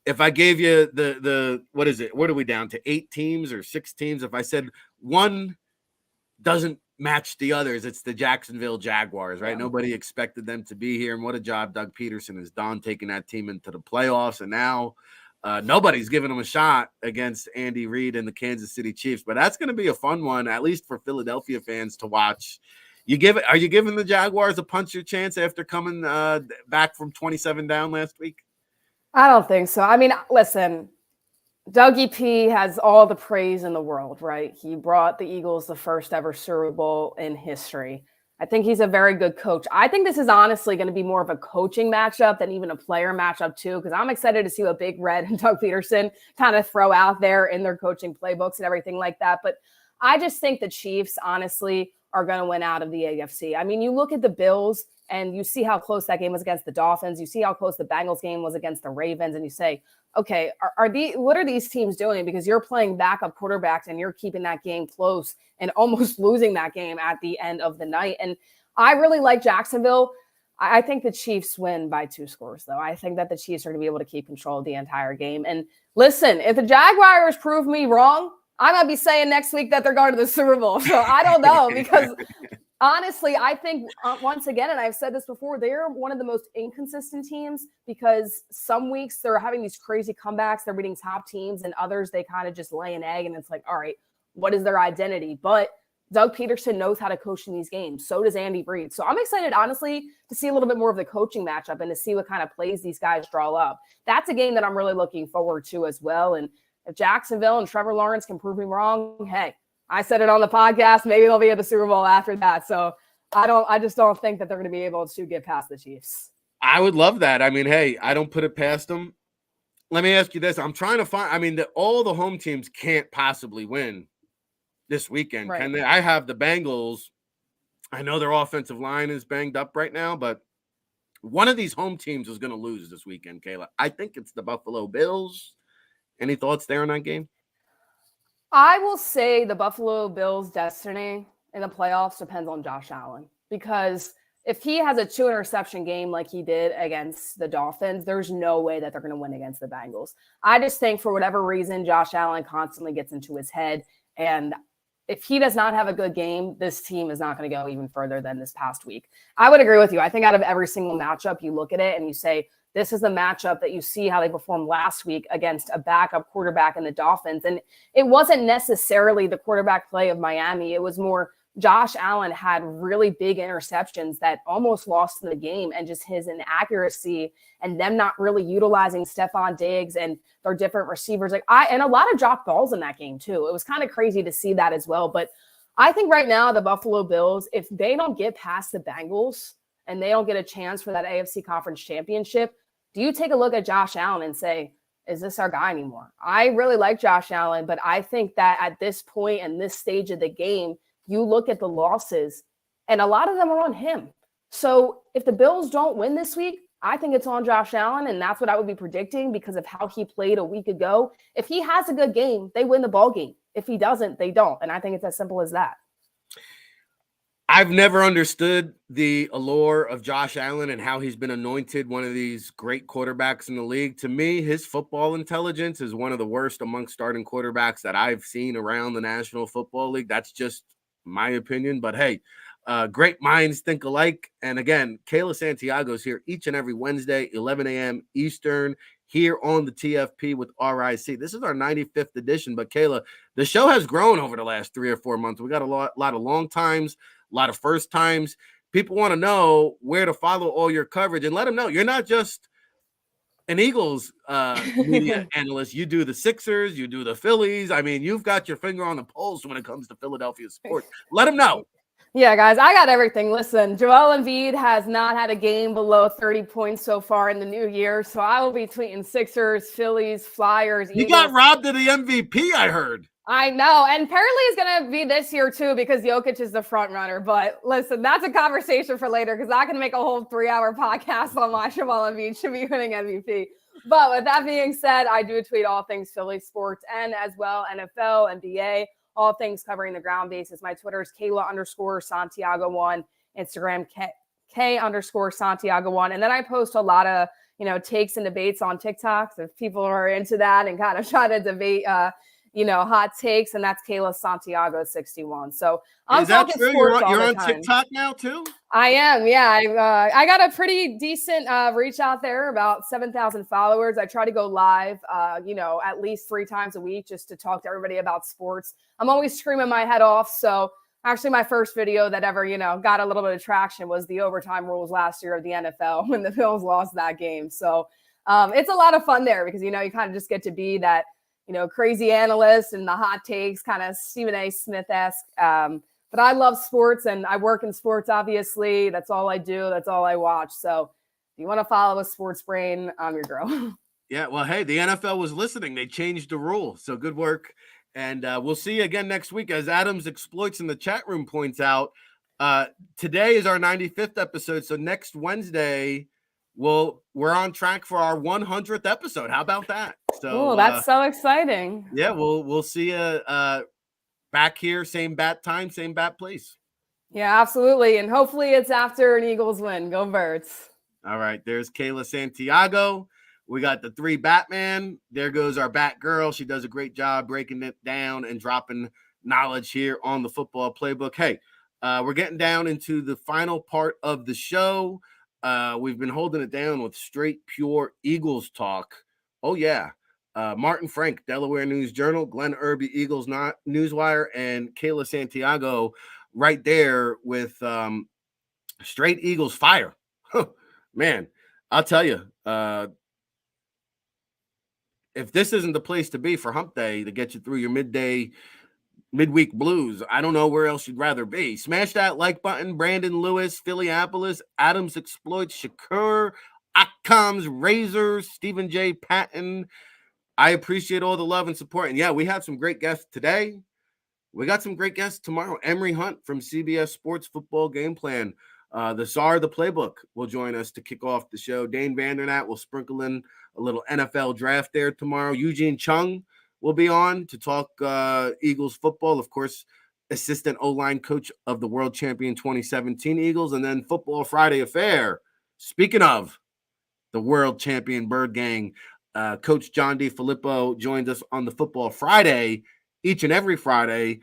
if I gave you the what is it? What are we down to? 8 teams or 6 teams? If I said one doesn't match the others, it's the Jacksonville Jaguars, right? Yeah. Nobody expected them to be here. And what a job Doug Peterson has done taking that team into the playoffs. And now nobody's giving them a shot against Andy Reid and the Kansas City Chiefs, but that's going to be a fun one, at least for Philadelphia fans to watch. Are you giving the Jaguars a puncher's chance after coming back from 27 down last week? I don't think so. I mean, listen, Dougie P has all the praise in the world, right? He brought the Eagles the first ever Super Bowl in history. I think he's a very good coach. I think this is honestly going to be more of a coaching matchup than even a player matchup too, because I'm excited to see what Big Red and Doug Peterson kind of throw out there in their coaching playbooks and everything like that. But I just think the Chiefs, honestly, are going to win out of the AFC. I mean, you look at the Bills and you see how close that game was against the Dolphins. You see how close the Bengals game was against the Ravens. And you say, okay, what are these teams doing? Because you're playing backup quarterbacks and you're keeping that game close and almost losing that game at the end of the night. And I really like Jacksonville. I think the Chiefs win by 2 scores, though. I think that the Chiefs are going to be able to keep control of the entire game. And listen, if the Jaguars prove me wrong, I might be saying next week that they're going to the Super Bowl. So I don't know, because honestly, I think once again, and I've said this before, they're one of the most inconsistent teams, because some weeks they're having these crazy comebacks. They're beating top teams, and others they kind of just lay an egg, and it's like, all right, what is their identity? But Doug Peterson knows how to coach in these games. So does Andy Reid. So I'm excited, honestly, to see a little bit more of the coaching matchup and to see what kind of plays these guys draw up. That's a game that I'm really looking forward to as well. And if Jacksonville and Trevor Lawrence can prove me wrong, hey, I said it on the podcast, maybe they'll be at the Super Bowl after that. So I just don't think that they're going to be able to get past the Chiefs. I would love that. I mean, hey, I don't put it past them. Let me ask you this. I'm trying to find, I mean, all the home teams can't possibly win this weekend. Right. Can they? I have the Bengals. I know their offensive line is banged up right now, but one of these home teams is going to lose this weekend, Kayla. I think it's the Buffalo Bills. Any thoughts there on that game? I will say the Buffalo Bills' destiny in the playoffs depends on Josh Allen, because if he has a 2 interception game like he did against the Dolphins, there's no way that they're going to win against the Bengals. I just think for whatever reason, Josh Allen constantly gets into his head, and if he does not have a good game, this team is not going to go even further than this past week. I would agree with you. I think out of every single matchup, you look at it and you say, this is the matchup that you see how they performed last week against a backup quarterback in the Dolphins. And it wasn't necessarily the quarterback play of Miami. It was more Josh Allen had really big interceptions that almost lost the game, and just his inaccuracy and them not really utilizing Stephon Diggs and their different receivers. And a lot of drop balls in that game too. It was kind of crazy to see that as well. But I think right now the Buffalo Bills, if they don't get past the Bengals and they don't get a chance for that AFC Conference Championship, do you take a look at Josh Allen and say, is this our guy anymore? I really like Josh Allen, but I think that at this point and this stage of the game, you look at the losses and a lot of them are on him. So if the Bills don't win this week, I think it's on Josh Allen, and that's what I would be predicting because of how he played a week ago. If he has a good game, they win the ball game. If he doesn't, they don't. And I think it's as simple as that. I've never understood the allure of Josh Allen and how he's been anointed one of these great quarterbacks in the league. To me, his football intelligence is one of the worst among starting quarterbacks that I've seen around the National Football League. That's just my opinion. But hey, great minds think alike. And again, Kayla Santiago's here each and every Wednesday, 11 a.m. Eastern, here on the TFP with RIC. This is our 95th edition. But Kayla, the show has grown over the last 3 or 4 months. We got a lot of long times, a lot of first times. People want to know where to follow all your coverage, and let them know you're not just an Eagles media analyst. You do the Sixers, you do the Phillies. I mean, you've got your finger on the pulse when it comes to Philadelphia sports. Let them know. Yeah, guys, I got everything. Listen, Joel Embiid has not had a game below 30 points so far in the new year, so I will be tweeting Sixers, Phillies, Flyers. He got robbed of the MVP, I heard. I know, and apparently he's going to be this year too because Jokic is the front runner. But listen, that's a conversation for later because I can make a whole 3-hour podcast on why Joel Embiid should be winning MVP. But with that being said, I do tweet all things Philly sports and as well NFL, NBA, all things covering the ground bases. My Twitter is Kayla_Santiago1, Instagram K_Santiago1. And then I post a lot of, takes and debates on TikTok. So if people are into that and kind of try to debate, hot takes, and that's Kayla Santiago 61. So I'm Is that talking true? sports You're all on the time. TikTok now too? I am. Yeah. I got a pretty decent reach out there, about 7,000 followers. I try to go live, at least 3 times a week just to talk to everybody about sports. I'm always screaming my head off. So actually my first video that ever, got a little bit of traction was the overtime rules last year of the NFL when the Bills lost that game. So it's a lot of fun there because, you kind of just get to be that, crazy analyst and the hot takes, kind of Stephen A. Smith-esque. But I love sports and I work in sports, obviously. That's all I do. That's all I watch. So if you want to follow a sports brain, I'm your girl. Yeah, well, hey, the NFL was listening. They changed the rule. So good work. And we'll see you again next week. As Adam's Exploits in the chat room points out, today is our 95th episode. So next Wednesday, we're on track for our 100th episode. How about that? So that's so exciting. Yeah, we'll see you back here, same bat time, same bat place. Yeah, absolutely. And hopefully it's after an Eagles win. Go Birds. All right, there's Kayla Santiago. We got the 3 Batman. There goes our Bat Girl. She does a great job breaking it down and dropping knowledge here on the Football Playbook. Hey, we're getting down into the final part of the show. We've been holding it down with straight, pure Eagles talk. Oh, yeah. Martin Frank, Delaware News Journal, Glenn Irby, Eagles Newswire, and Kayla Santiago right there with straight Eagles fire. Man, I'll tell you, if this isn't the place to be for hump day to get you through your midweek blues, I don't know where else you'd rather be. Smash that like button. Brandon Lewis, Phillypolis, Adams Exploits, Shakur, Akcoms, Razors, Stephen J. Patton. I appreciate all the love and support. And yeah, we have some great guests today. We got some great guests tomorrow. Emery Hunt from CBS Sports Football Game Plan. The czar of the playbook will join us to kick off the show. Dane Vandernat will sprinkle in a little NFL draft there tomorrow. Eugene Chung will be on to talk Eagles football. Of course, assistant O-line coach of the world champion 2017 Eagles. And then Football Friday affair. Speaking of the world champion Bird Gang, Coach John DeFilippo joins us on the Football Friday each and every Friday.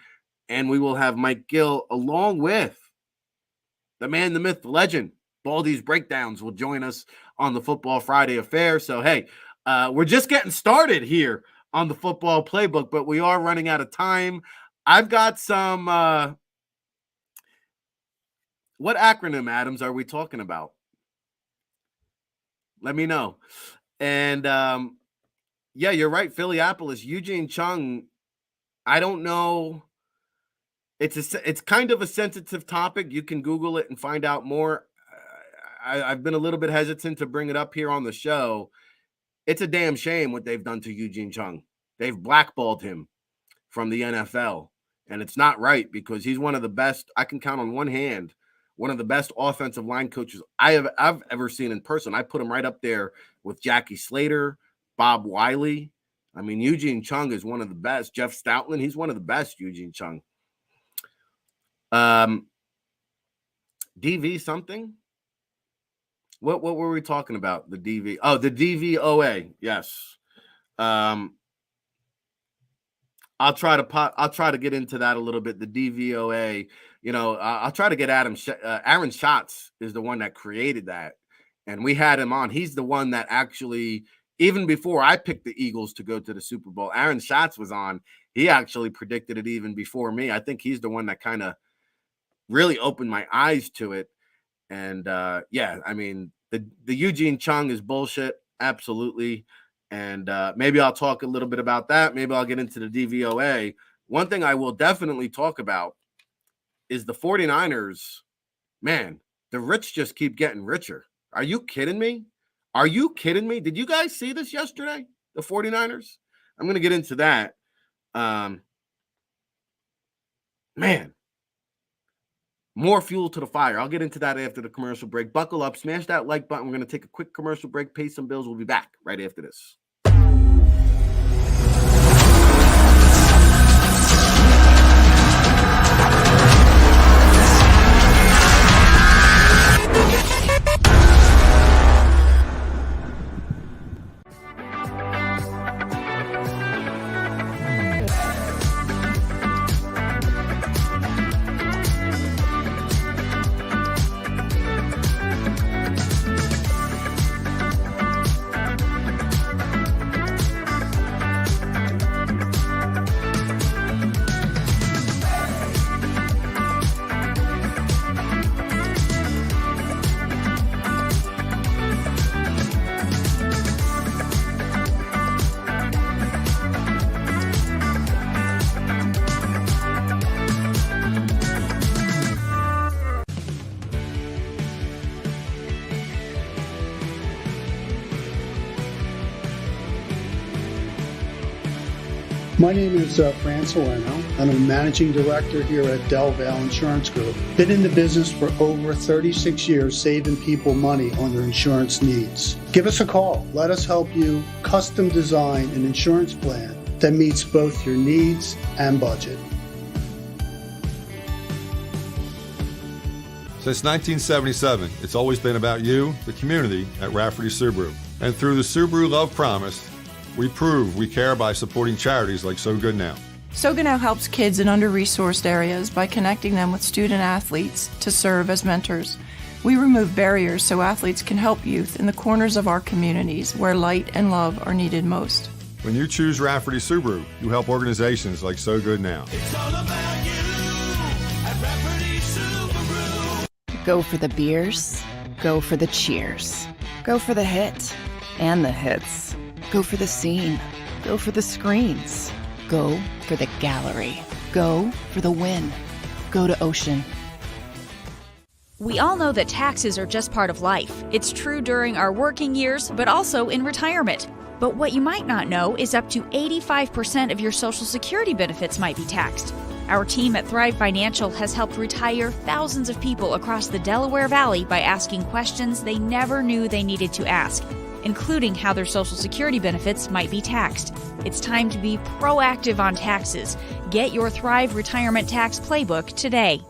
And we will have Mike Gill along with the man, the myth, the legend, Baldy's Breakdowns will join us on the Football Friday affair. So, hey, we're just getting started here on the Football Playbook, but we are running out of time. I've got some what acronym, Adams, are we talking about? Let me know. And, yeah, you're right, Phillypolis. Eugene Chung, I don't know. It's kind of a sensitive topic. You can Google it and find out more. I've been a little bit hesitant to bring it up here on the show. It's a damn shame what they've done to Eugene Chung. They've blackballed him from the NFL, and it's not right because he's one of the best. I can count on one hand, one of the best offensive line coaches I've ever seen in person. I put him right up there with Jackie Slater, Bob Wiley. I mean, Eugene Chung is one of the best. Jeff Stoutland, he's one of the best, Eugene Chung. DV something? What were we talking about? The DV. Oh, the DVOA. Yes. I'll try to get into that a little bit. The DVOA. You know, I'll try to get Aaron Schatz is the one that created that, and we had him on. He's the one that actually, even before I picked the Eagles to go to the Super Bowl, Aaron Schatz was on. He actually predicted it even before me. I think he's the one that kind of really opened my eyes to it. And yeah, I mean, the Eugene Chung is bullshit. Absolutely. And maybe I'll talk a little bit about that. Maybe I'll get into the DVOA. One thing I will definitely talk about is the 49ers. Man, the rich just keep getting richer. Are you kidding me? Are you kidding me? Did you guys see this yesterday? The 49ers? I'm going to get into that. Man. More fuel to the fire. I'll get into that after the commercial break. Buckle up, smash that like button. We're going to take a quick commercial break, pay some bills. We'll be back right after this. My name is Fran Salerno, and I'm a managing director here at Del Valle Insurance Group. Been in the business for over 36 years, saving people money on their insurance needs. Give us a call. Let us help you custom design an insurance plan that meets both your needs and budget. Since 1977, it's always been about you, the community, at Rafferty Subaru. And through the Subaru Love Promise, we prove we care by supporting charities like So Good Now. So Good Now helps kids in under-resourced areas by connecting them with student athletes to serve as mentors. We remove barriers so athletes can help youth in the corners of our communities where light and love are needed most. When you choose Rafferty Subaru, you help organizations like So Good Now. It's all about you at Rafferty Subaru. Go for the beers, go for the cheers, go for the hit and the hits, go for the scene, go for the screens, go for the gallery, go for the win, go to Ocean. We all know that taxes are just part of life. It's true during our working years, but also in retirement. But what you might not know is up to 85% of your Social Security benefits might be taxed. Our team at Thrive Financial has helped retire thousands of people across the Delaware Valley by asking questions they never knew they needed to ask, including how their Social Security benefits might be taxed. It's time to be proactive on taxes. Get your Thrive Retirement Tax Playbook today.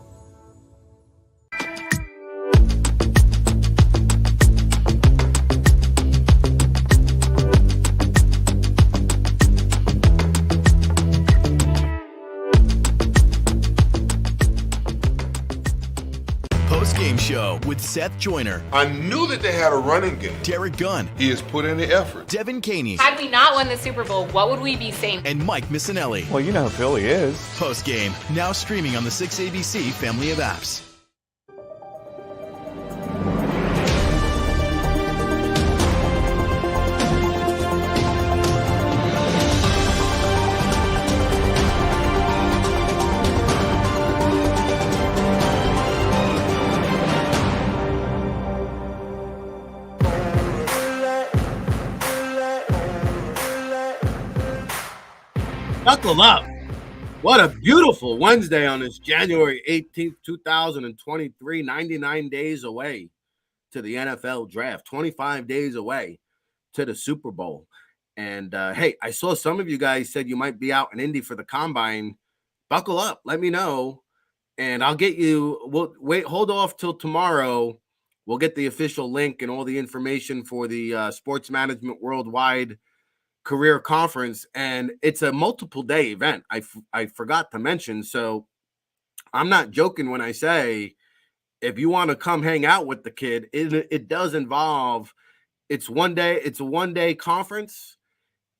Postgame show with Seth Joyner, I knew that they had a running game. Derek Gunn, He has put in the effort. Devin Caney, Had we not won the Super Bowl, what would we be saying? and Mike Missinelli. Well, you know who Philly is. Postgame, now streaming on the 6ABC family of apps. Buckle up. What a beautiful Wednesday on this January 18th, 2023. 99 days away to the NFL draft, 25 days away to the Super Bowl. And hey, I saw some of you guys said you might be out in Indy for the combine. Buckle up. Let me know. And I'll get you. We'll wait, hold off till tomorrow. We'll get the official link and all the information for the Sports Management Worldwide Career Conference, and it's a multiple day event. I forgot to mention, so I'm not joking when I say if you want to come hang out with the kid, it does involve. It's a 1 day conference,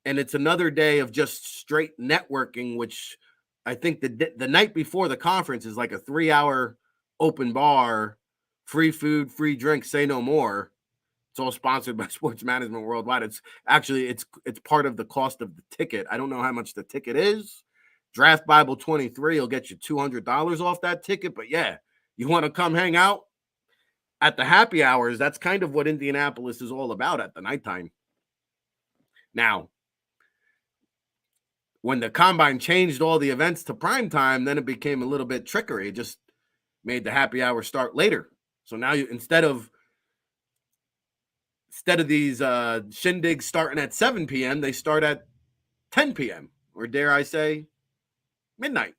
and it's another day of just straight networking, which I think the night before the conference is like a 3-hour open bar, free food, free drink, say no more. It's all sponsored by Sports Management Worldwide. It's actually it's part of the cost of the ticket. I don't know how much the ticket is. Draft Bible 23 will get you $200 off that ticket. But yeah, you want to come hang out at the happy hours. That's kind of what Indianapolis is all about at the nighttime. Now, when the combine changed all the events to prime time, then it became a little bit trickery. It just made the happy hour start later. So now you instead of these shindigs starting at 7 p.m., they start at 10 p.m. or dare I say midnight.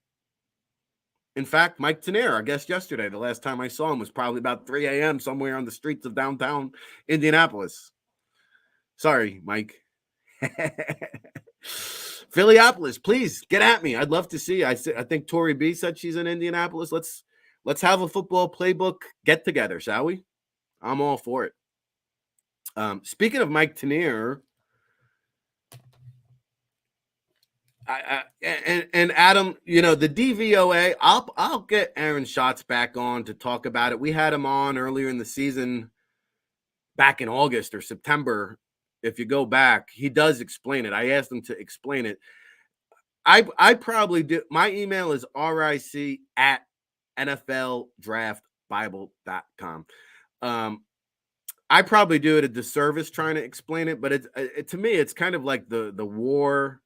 In fact, Mike Tenier, our guest yesterday, the last time I saw him was probably about 3 a.m. somewhere on the streets of downtown Indianapolis. Sorry, Mike. Phillypolis, please get at me. I'd love to see. I think Tori B said she's in Indianapolis. Let's have a football playbook get together, shall we? I'm all for it. Speaking of Mike Tenier, and Adam, you know, the DVOA, I'll get Aaron Schatz back on to talk about it. We had him on earlier in the season, back in August or September. If you go back, he does explain it. I asked him to explain it. I probably do. My email is ric@nfldraftbible.com. I probably do it a disservice trying to explain it, but to me, it's kind of like the war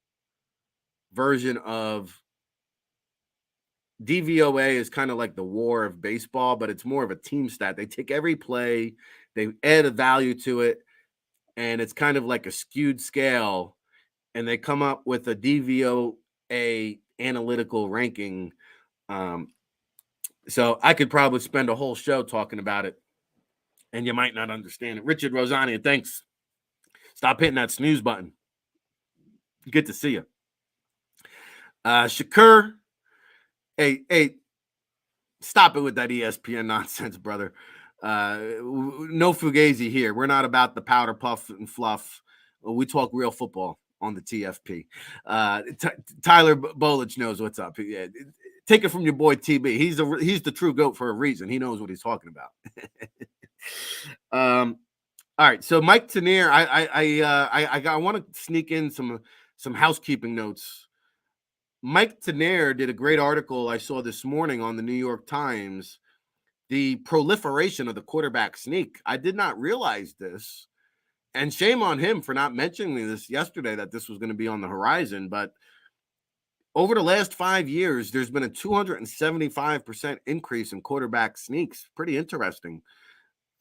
version of DVOA is kind of like the war of baseball, but it's more of a team stat. They take every play, they add a value to it, and it's kind of like a skewed scale, and they come up with a DVOA analytical ranking So I could probably spend a whole show talking about it, and you might not understand it. Richard Rosania, thanks. Stop hitting that snooze button. Good to see you. Shakur, hey, stop it with that ESPN nonsense, brother. No fugazi here. We're not about the powder puff and fluff. We talk real football on the TFP. Tyler Bolich knows what's up. Yeah, take it from your boy TB. He's the true GOAT for a reason. He knows what he's talking about. All right, so Mike Tanier, I want to sneak in some housekeeping notes. Mike Tanier did a great article I saw this morning on the New York Times, the proliferation of the quarterback sneak. I did not realize this, and shame on him for not mentioning this yesterday, that this was going to be on the horizon. But over the last 5 years, there's been a 275% increase in quarterback sneaks. Pretty interesting.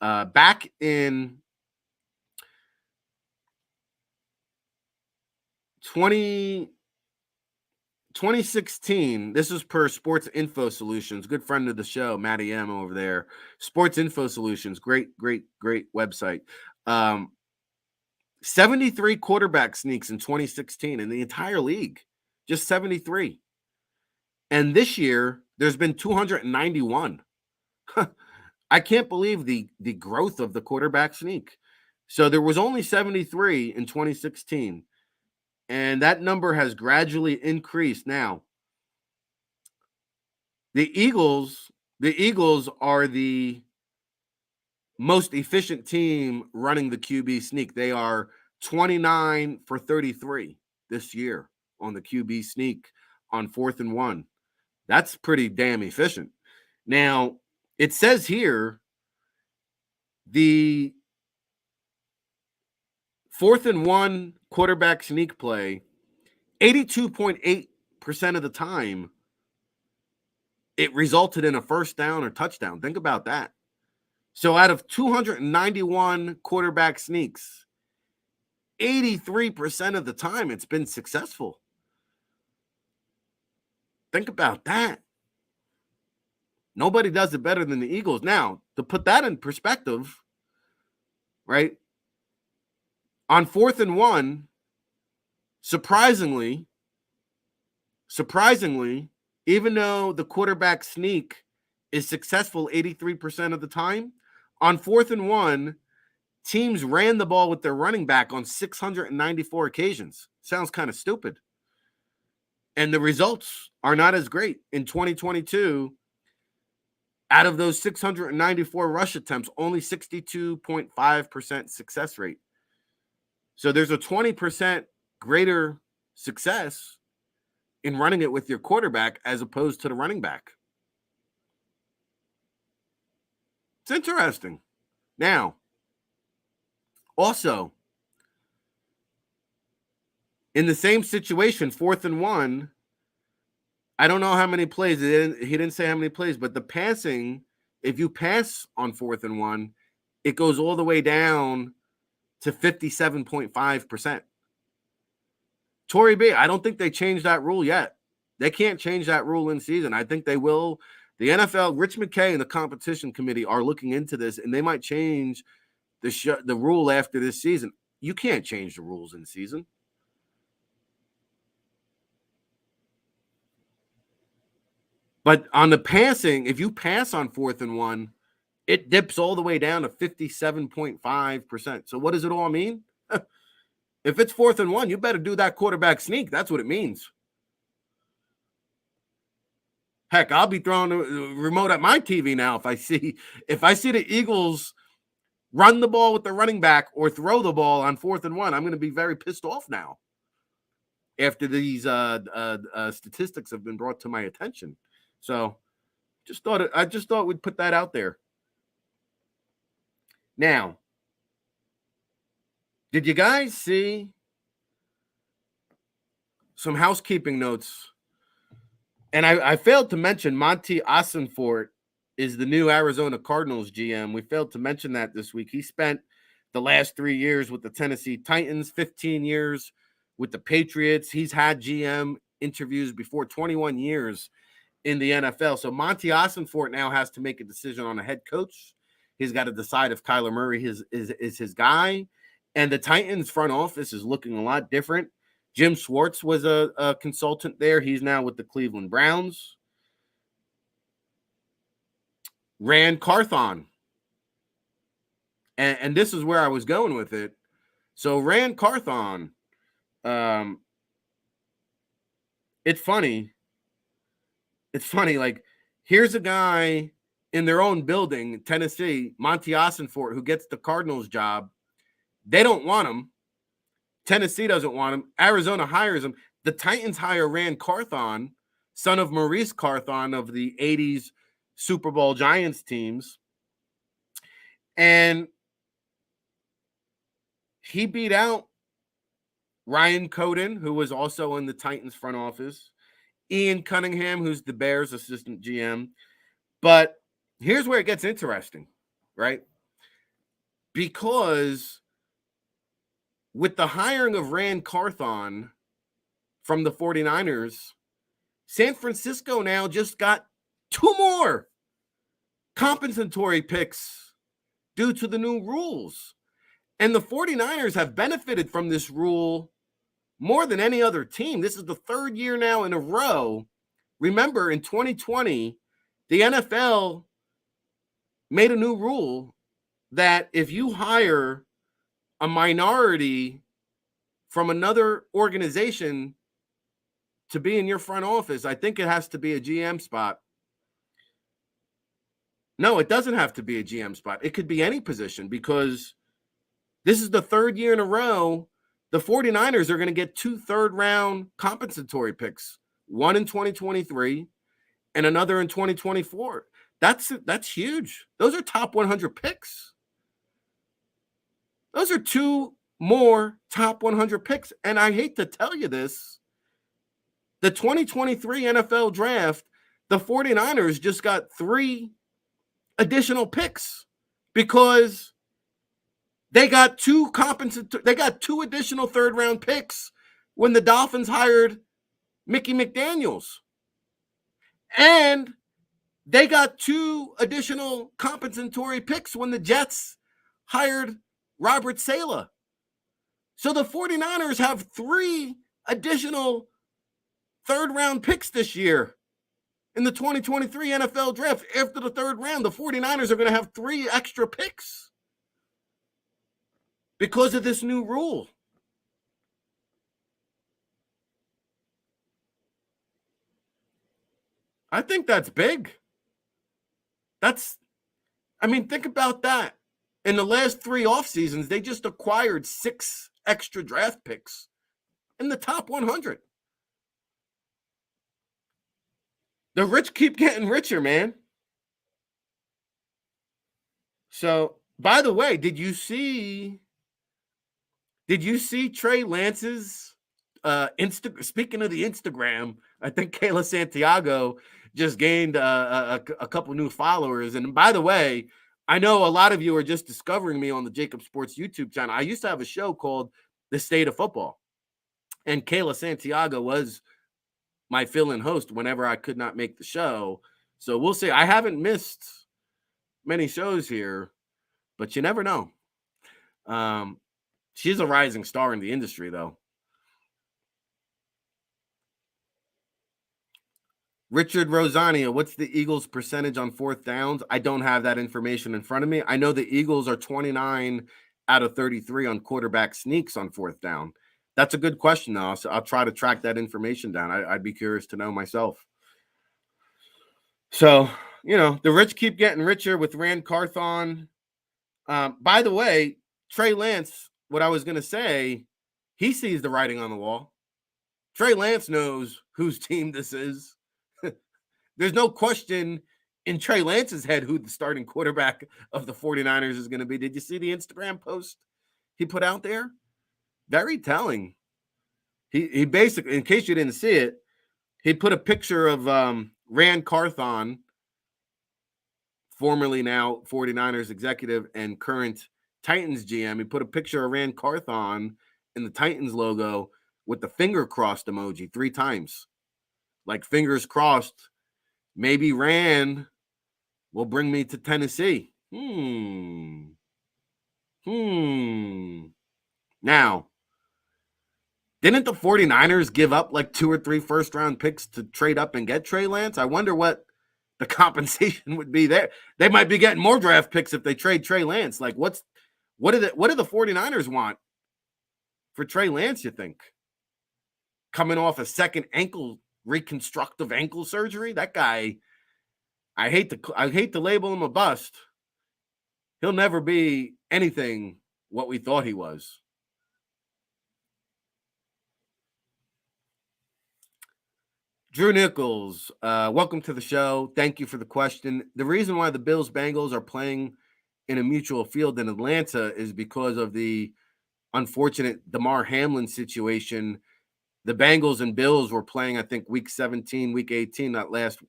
Back in 2016, this is per Sports Info Solutions, good friend of the show, Matty M over there. Sports Info Solutions, great website. 73 quarterback sneaks in 2016 in the entire league, just 73. And this year, there's been 291. I can't believe the growth of the quarterback sneak. So there was only 73 in 2016. And that number has gradually increased. Now, the Eagles are the most efficient team running the QB sneak. They are 29 for 33 this year on the QB sneak on 4th and 1. That's pretty damn efficient. Now, it says here the 4th and 1 quarterback sneak play, 82.8% of the time, it resulted in a first down or touchdown. Think about that. So out of 291 quarterback sneaks, 83% of the time it's been successful. Think about that. Nobody does it better than the Eagles. Now, to put that in perspective, right? On 4th and 1, surprisingly, even though the quarterback sneak is successful 83% of the time, on 4th and 1, teams ran the ball with their running back on 694 occasions. Sounds kind of stupid. And the results are not as great. In 2022, out of those 694 rush attempts, only 62.5% success rate. So there's a 20% greater success in running it with your quarterback as opposed to the running back. It's interesting. Now, also, in the same situation, 4th and 1, I don't know how many plays. He didn't say how many plays, but the passing, if you pass on 4th and 1, it goes all the way down to 57.5%. Tory B, I don't think they changed that rule yet. They can't change that rule in season. I think they will. The NFL, Rich McKay and the competition committee are looking into this, and they might change the rule after this season. You can't change the rules in season. But on the passing, if you pass on 4th and 1, it dips all the way down to 57.5%. So what does it all mean? If it's 4th and 1, you better do that quarterback sneak. That's what it means. Heck, I'll be throwing the remote at my TV now if I see the Eagles run the ball with the running back or throw the ball on 4th and 1. I'm going to be very pissed off now after these statistics have been brought to my attention. So I just thought we'd put that out there. Now, did you guys see some housekeeping notes? And I failed to mention Monty Ossenfort is the new Arizona Cardinals GM. We failed to mention that this week. He spent the last 3 years with the Tennessee Titans, 15 years with the Patriots. He's had GM interviews before, 21 years in the NFL. So Monty Ossenfort now has to make a decision on a head coach. He's got to decide if Kyler Murray is his guy. And the Titans front office is looking a lot different. Jim Schwartz was a consultant there. He's now with the Cleveland Browns. Rand Carthon. And this is where I was going with it. So Rand Carthon, it's funny. It's funny, like, here's a guy in their own building, Tennessee, Monty Ossenfort, who gets the Cardinals job. They don't want him. Tennessee doesn't want him. Arizona hires him. The Titans hire Rand Carthon, son of Maurice Carthon of the 80s Super Bowl Giants teams. And he beat out Ryan Coden, who was also in the Titans front office, Ian Cunningham, who's the Bears assistant GM. But here's where it gets interesting, right? Because with the hiring of Rand Carthon from the 49ers, San Francisco now just got 2 more compensatory picks due to the new rules. And the 49ers have benefited from this rule more than any other team. This is the 3rd year now in a row. Remember, in 2020, the NFL made a new rule that if you hire a minority from another organization to be in your front office, I think it has to be a GM spot. No, it doesn't have to be a GM spot. It could be any position, because this is the 3rd year in a row the 49ers are going to get 2 third-round compensatory picks, one in 2023 and another in 2024. That's huge. Those are top 100 picks. Those are 2 more top 100 picks. And I hate to tell you this, the 2023 NFL draft, the 49ers just got 3 additional picks because they got 2 additional 3rd-round picks when the Dolphins hired Mickey McDaniels. And they got 2 additional compensatory picks when the Jets hired Robert Saleh. So the 49ers have 3 additional 3rd-round picks this year in the 2023 NFL draft. After the 3rd round, the 49ers are going to have 3 extra picks because of this new rule. I think that's big. Think about that. In the last 3 off seasons, they just acquired 6 extra draft picks in the top 100. The rich keep getting richer, man. So, by the way, did you see Trey Lance's speaking of the Instagram, I think Kayla Santiago just gained a couple new followers. And by the way, I know a lot of you are just discovering me on the JAKIB Sports YouTube channel. I used to have a show called The State of Football, and Kayla Santiago was my fill-in host whenever I could not make the show. So we'll see. I haven't missed many shows here, but you never know. She's a rising star in the industry, though. Richard Rosania, what's the Eagles' percentage on 4th downs? I don't have that information in front of me. I know the Eagles are 29 out of 33 on quarterback sneaks on 4th down. That's a good question, though. So I'll try to track that information down. I'd be curious to know myself. So, the rich keep getting richer with Rand Carthon. By the way, Trey Lance, what I was going to say, he sees the writing on the wall. Trey Lance knows whose team this is. There's no question in Trey Lance's head who the starting quarterback of the 49ers is going to be. Did you see the Instagram post he put out there? Very telling. He basically, in case you didn't see it, he put a picture of Rand Carthon, formerly now 49ers executive and current Titans GM. He put a picture of Rand Carthon in the Titans logo with the finger crossed emoji 3 times. Like fingers crossed Maybe Rand will bring me to Tennessee. Now, didn't the 49ers give up like 2 or 3 first-round picks to trade up and get Trey Lance? I wonder what the compensation would be there. They might be getting more draft picks if they trade Trey Lance. Like, what do the 49ers want for Trey Lance, you think? Coming off a second reconstructive ankle surgery? That guy, I hate to label him a bust. He'll never be anything what we thought he was. Drew Nichols, welcome to the show. Thank you for the question. The reason why the Bills-Bengals are playing in a mutual field in Atlanta is because of the unfortunate Damar Hamlin situation. The Bengals and Bills were playing, I think, week 17, week 18, that last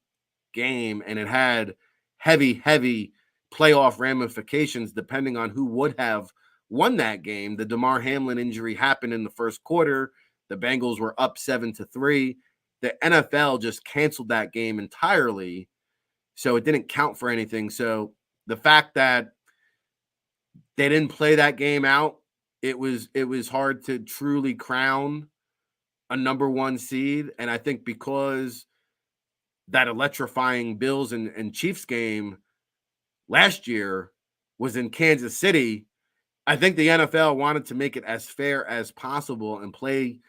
game, and it had heavy playoff ramifications depending on who would have won that game. The Damar Hamlin injury happened in the first quarter. The Bengals were up 7-3. The NFL just canceled that game entirely, so it didn't count for anything. So the fact that they didn't play that game out, it was hard to truly crown a number 1 seed. And I think because that electrifying Bills and Chiefs game last year was in Kansas City, I think the NFL wanted to make it as fair as possible and play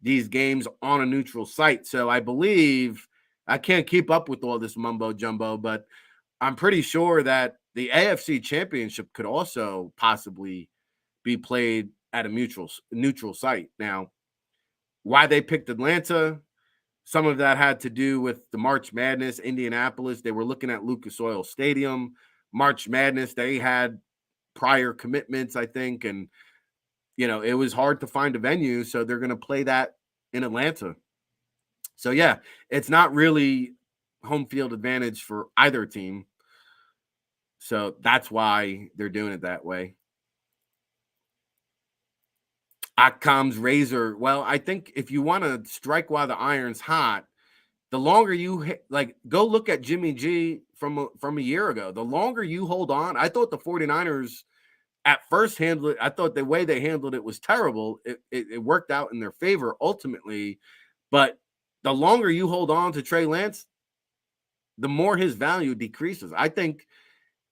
these games on a neutral site. So I believe, I can't keep up with all this mumbo jumbo, but I'm pretty sure that the AFC Championship could also possibly be played at a neutral site. Now, why they picked Atlanta, some of that had to do with the March Madness. Indianapolis, they were looking at Lucas Oil Stadium. March Madness, they had prior commitments, I think, and it was hard to find a venue, so they're going to play that in Atlanta. So, yeah, it's not really home field advantage for either team. So that's why they're doing it that way. Occam's razor. Well, I think if you want to strike while the iron's hot, the longer you go look at Jimmy G from a year ago. The longer you hold on, I thought the 49ers at first handled it. I thought the way they handled it was terrible. It worked out in their favor ultimately, but the longer you hold on to Trey Lance, the more his value decreases. I think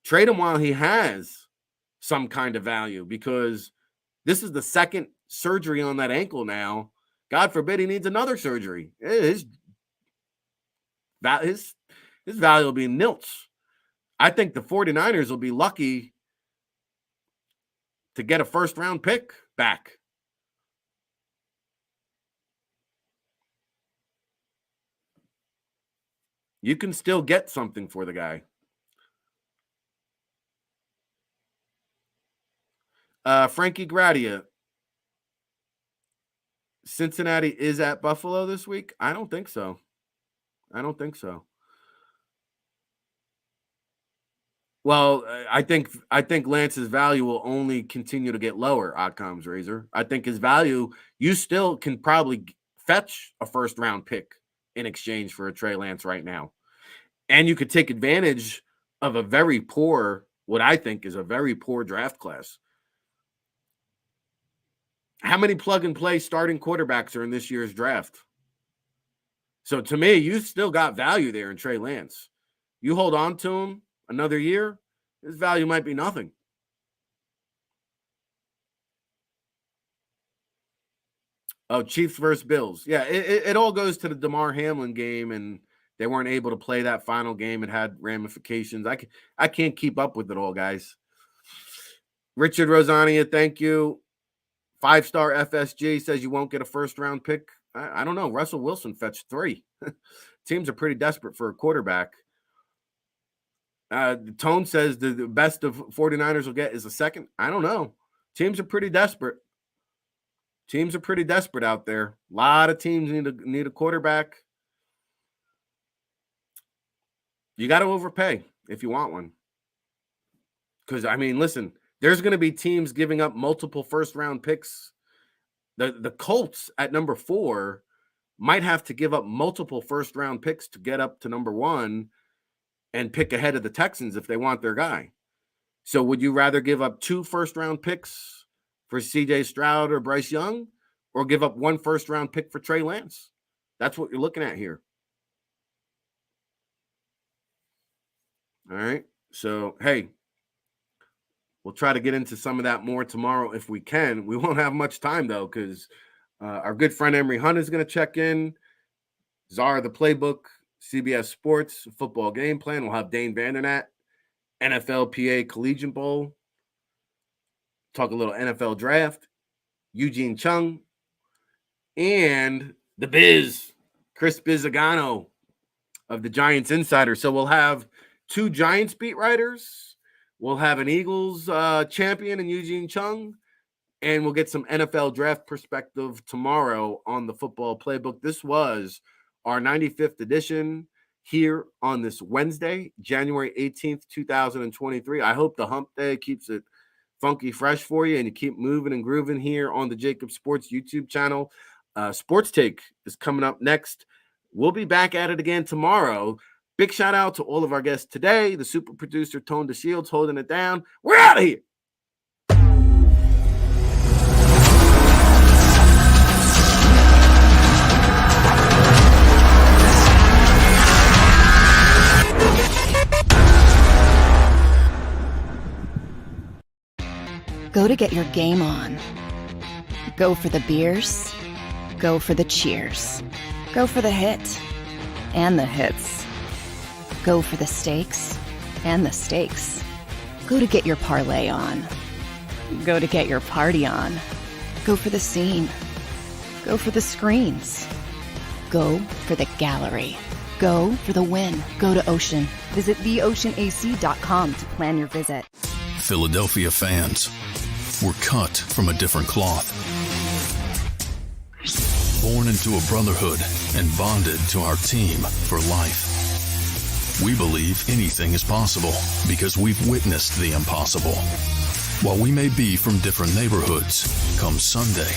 trade him while he has some kind of value, because this is the second surgery on that ankle now. God forbid he needs another surgery. His value will be nilts. I think the 49ers will be lucky to get a first-round pick back. You can still get something for the guy. Frankie Gradia. Cincinnati is at Buffalo this week? I don't think so. Well, I think Lance's value will only continue to get lower, Occam's razor. I think his value, you still can probably fetch a first-round pick in exchange for a Trey Lance right now. And you could take advantage of what I think is a very poor draft class. How many plug-and-play starting quarterbacks are in this year's draft? So to me, you still got value there in Trey Lance. You hold on to him another year, his value might be nothing. Oh, Chiefs versus Bills. Yeah, it all goes to the Damar Hamlin game, and they weren't able to play that final game. It had ramifications. I can't keep up with it all, guys. Richard Rosania, thank you. 5-star FSG says you won't get a first-round pick. I don't know. Russell Wilson fetched 3. Teams are pretty desperate for a quarterback. Tone says the best of 49ers will get is a second. I don't know. Teams are pretty desperate. Out there. A lot of teams need a quarterback. You got to overpay if you want one. Because, listen, there's going to be teams giving up multiple first-round picks. The Colts at number 4 might have to give up multiple first-round picks to get up to number 1 and pick ahead of the Texans if they want their guy. So would you rather give up 2 first-round picks for C.J. Stroud or Bryce Young, or give up 1 first-round pick for Trey Lance? That's what you're looking at here. All right. So, hey, we'll try to get into some of that more tomorrow if we can. We won't have much time, though, because our good friend Emery Hunt is going to check in. Czar of the Playbook, CBS Sports, Football Game Plan. We'll have Dane Vandernat, NFLPA Collegiate Bowl. Talk a little NFL Draft. Eugene Chung. And the Biz, Chris Bizzagano of the Giants Insider. So we'll have 2 Giants beat writers. We'll have an Eagles champion in Eugene Chung. And we'll get some NFL draft perspective tomorrow on the Football Playbook. This was our 95th edition here on this Wednesday, January 18th, 2023. I hope the hump day keeps it funky fresh for you and you keep moving and grooving here on the JAKIB Sports YouTube channel. Sports Take is coming up next. We'll be back at it again tomorrow. Big shout out to all of our guests today. The super producer, Tone DeShields, holding it down. We're out of here. Go to get your game on. Go for the beers. Go for the cheers. Go for the hit and the hits. Go for the stakes and the stakes. Go to get your parlay on. Go to get your party on. Go for the scene. Go for the screens. Go for the gallery. Go for the win. Go to Ocean. Visit theoceanac.com to plan your visit. Philadelphia fans, we're cut from a different cloth. Born into a brotherhood and bonded to our team for life. We believe anything is possible because we've witnessed the impossible. While we may be from different neighborhoods, come Sunday,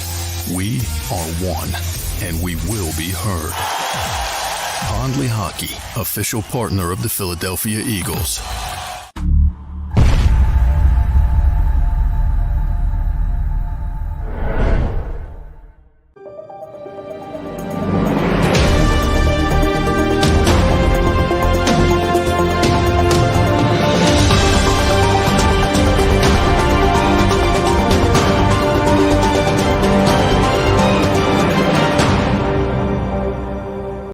we are one, and we will be heard. Pondley Hockey, official partner of the Philadelphia Eagles.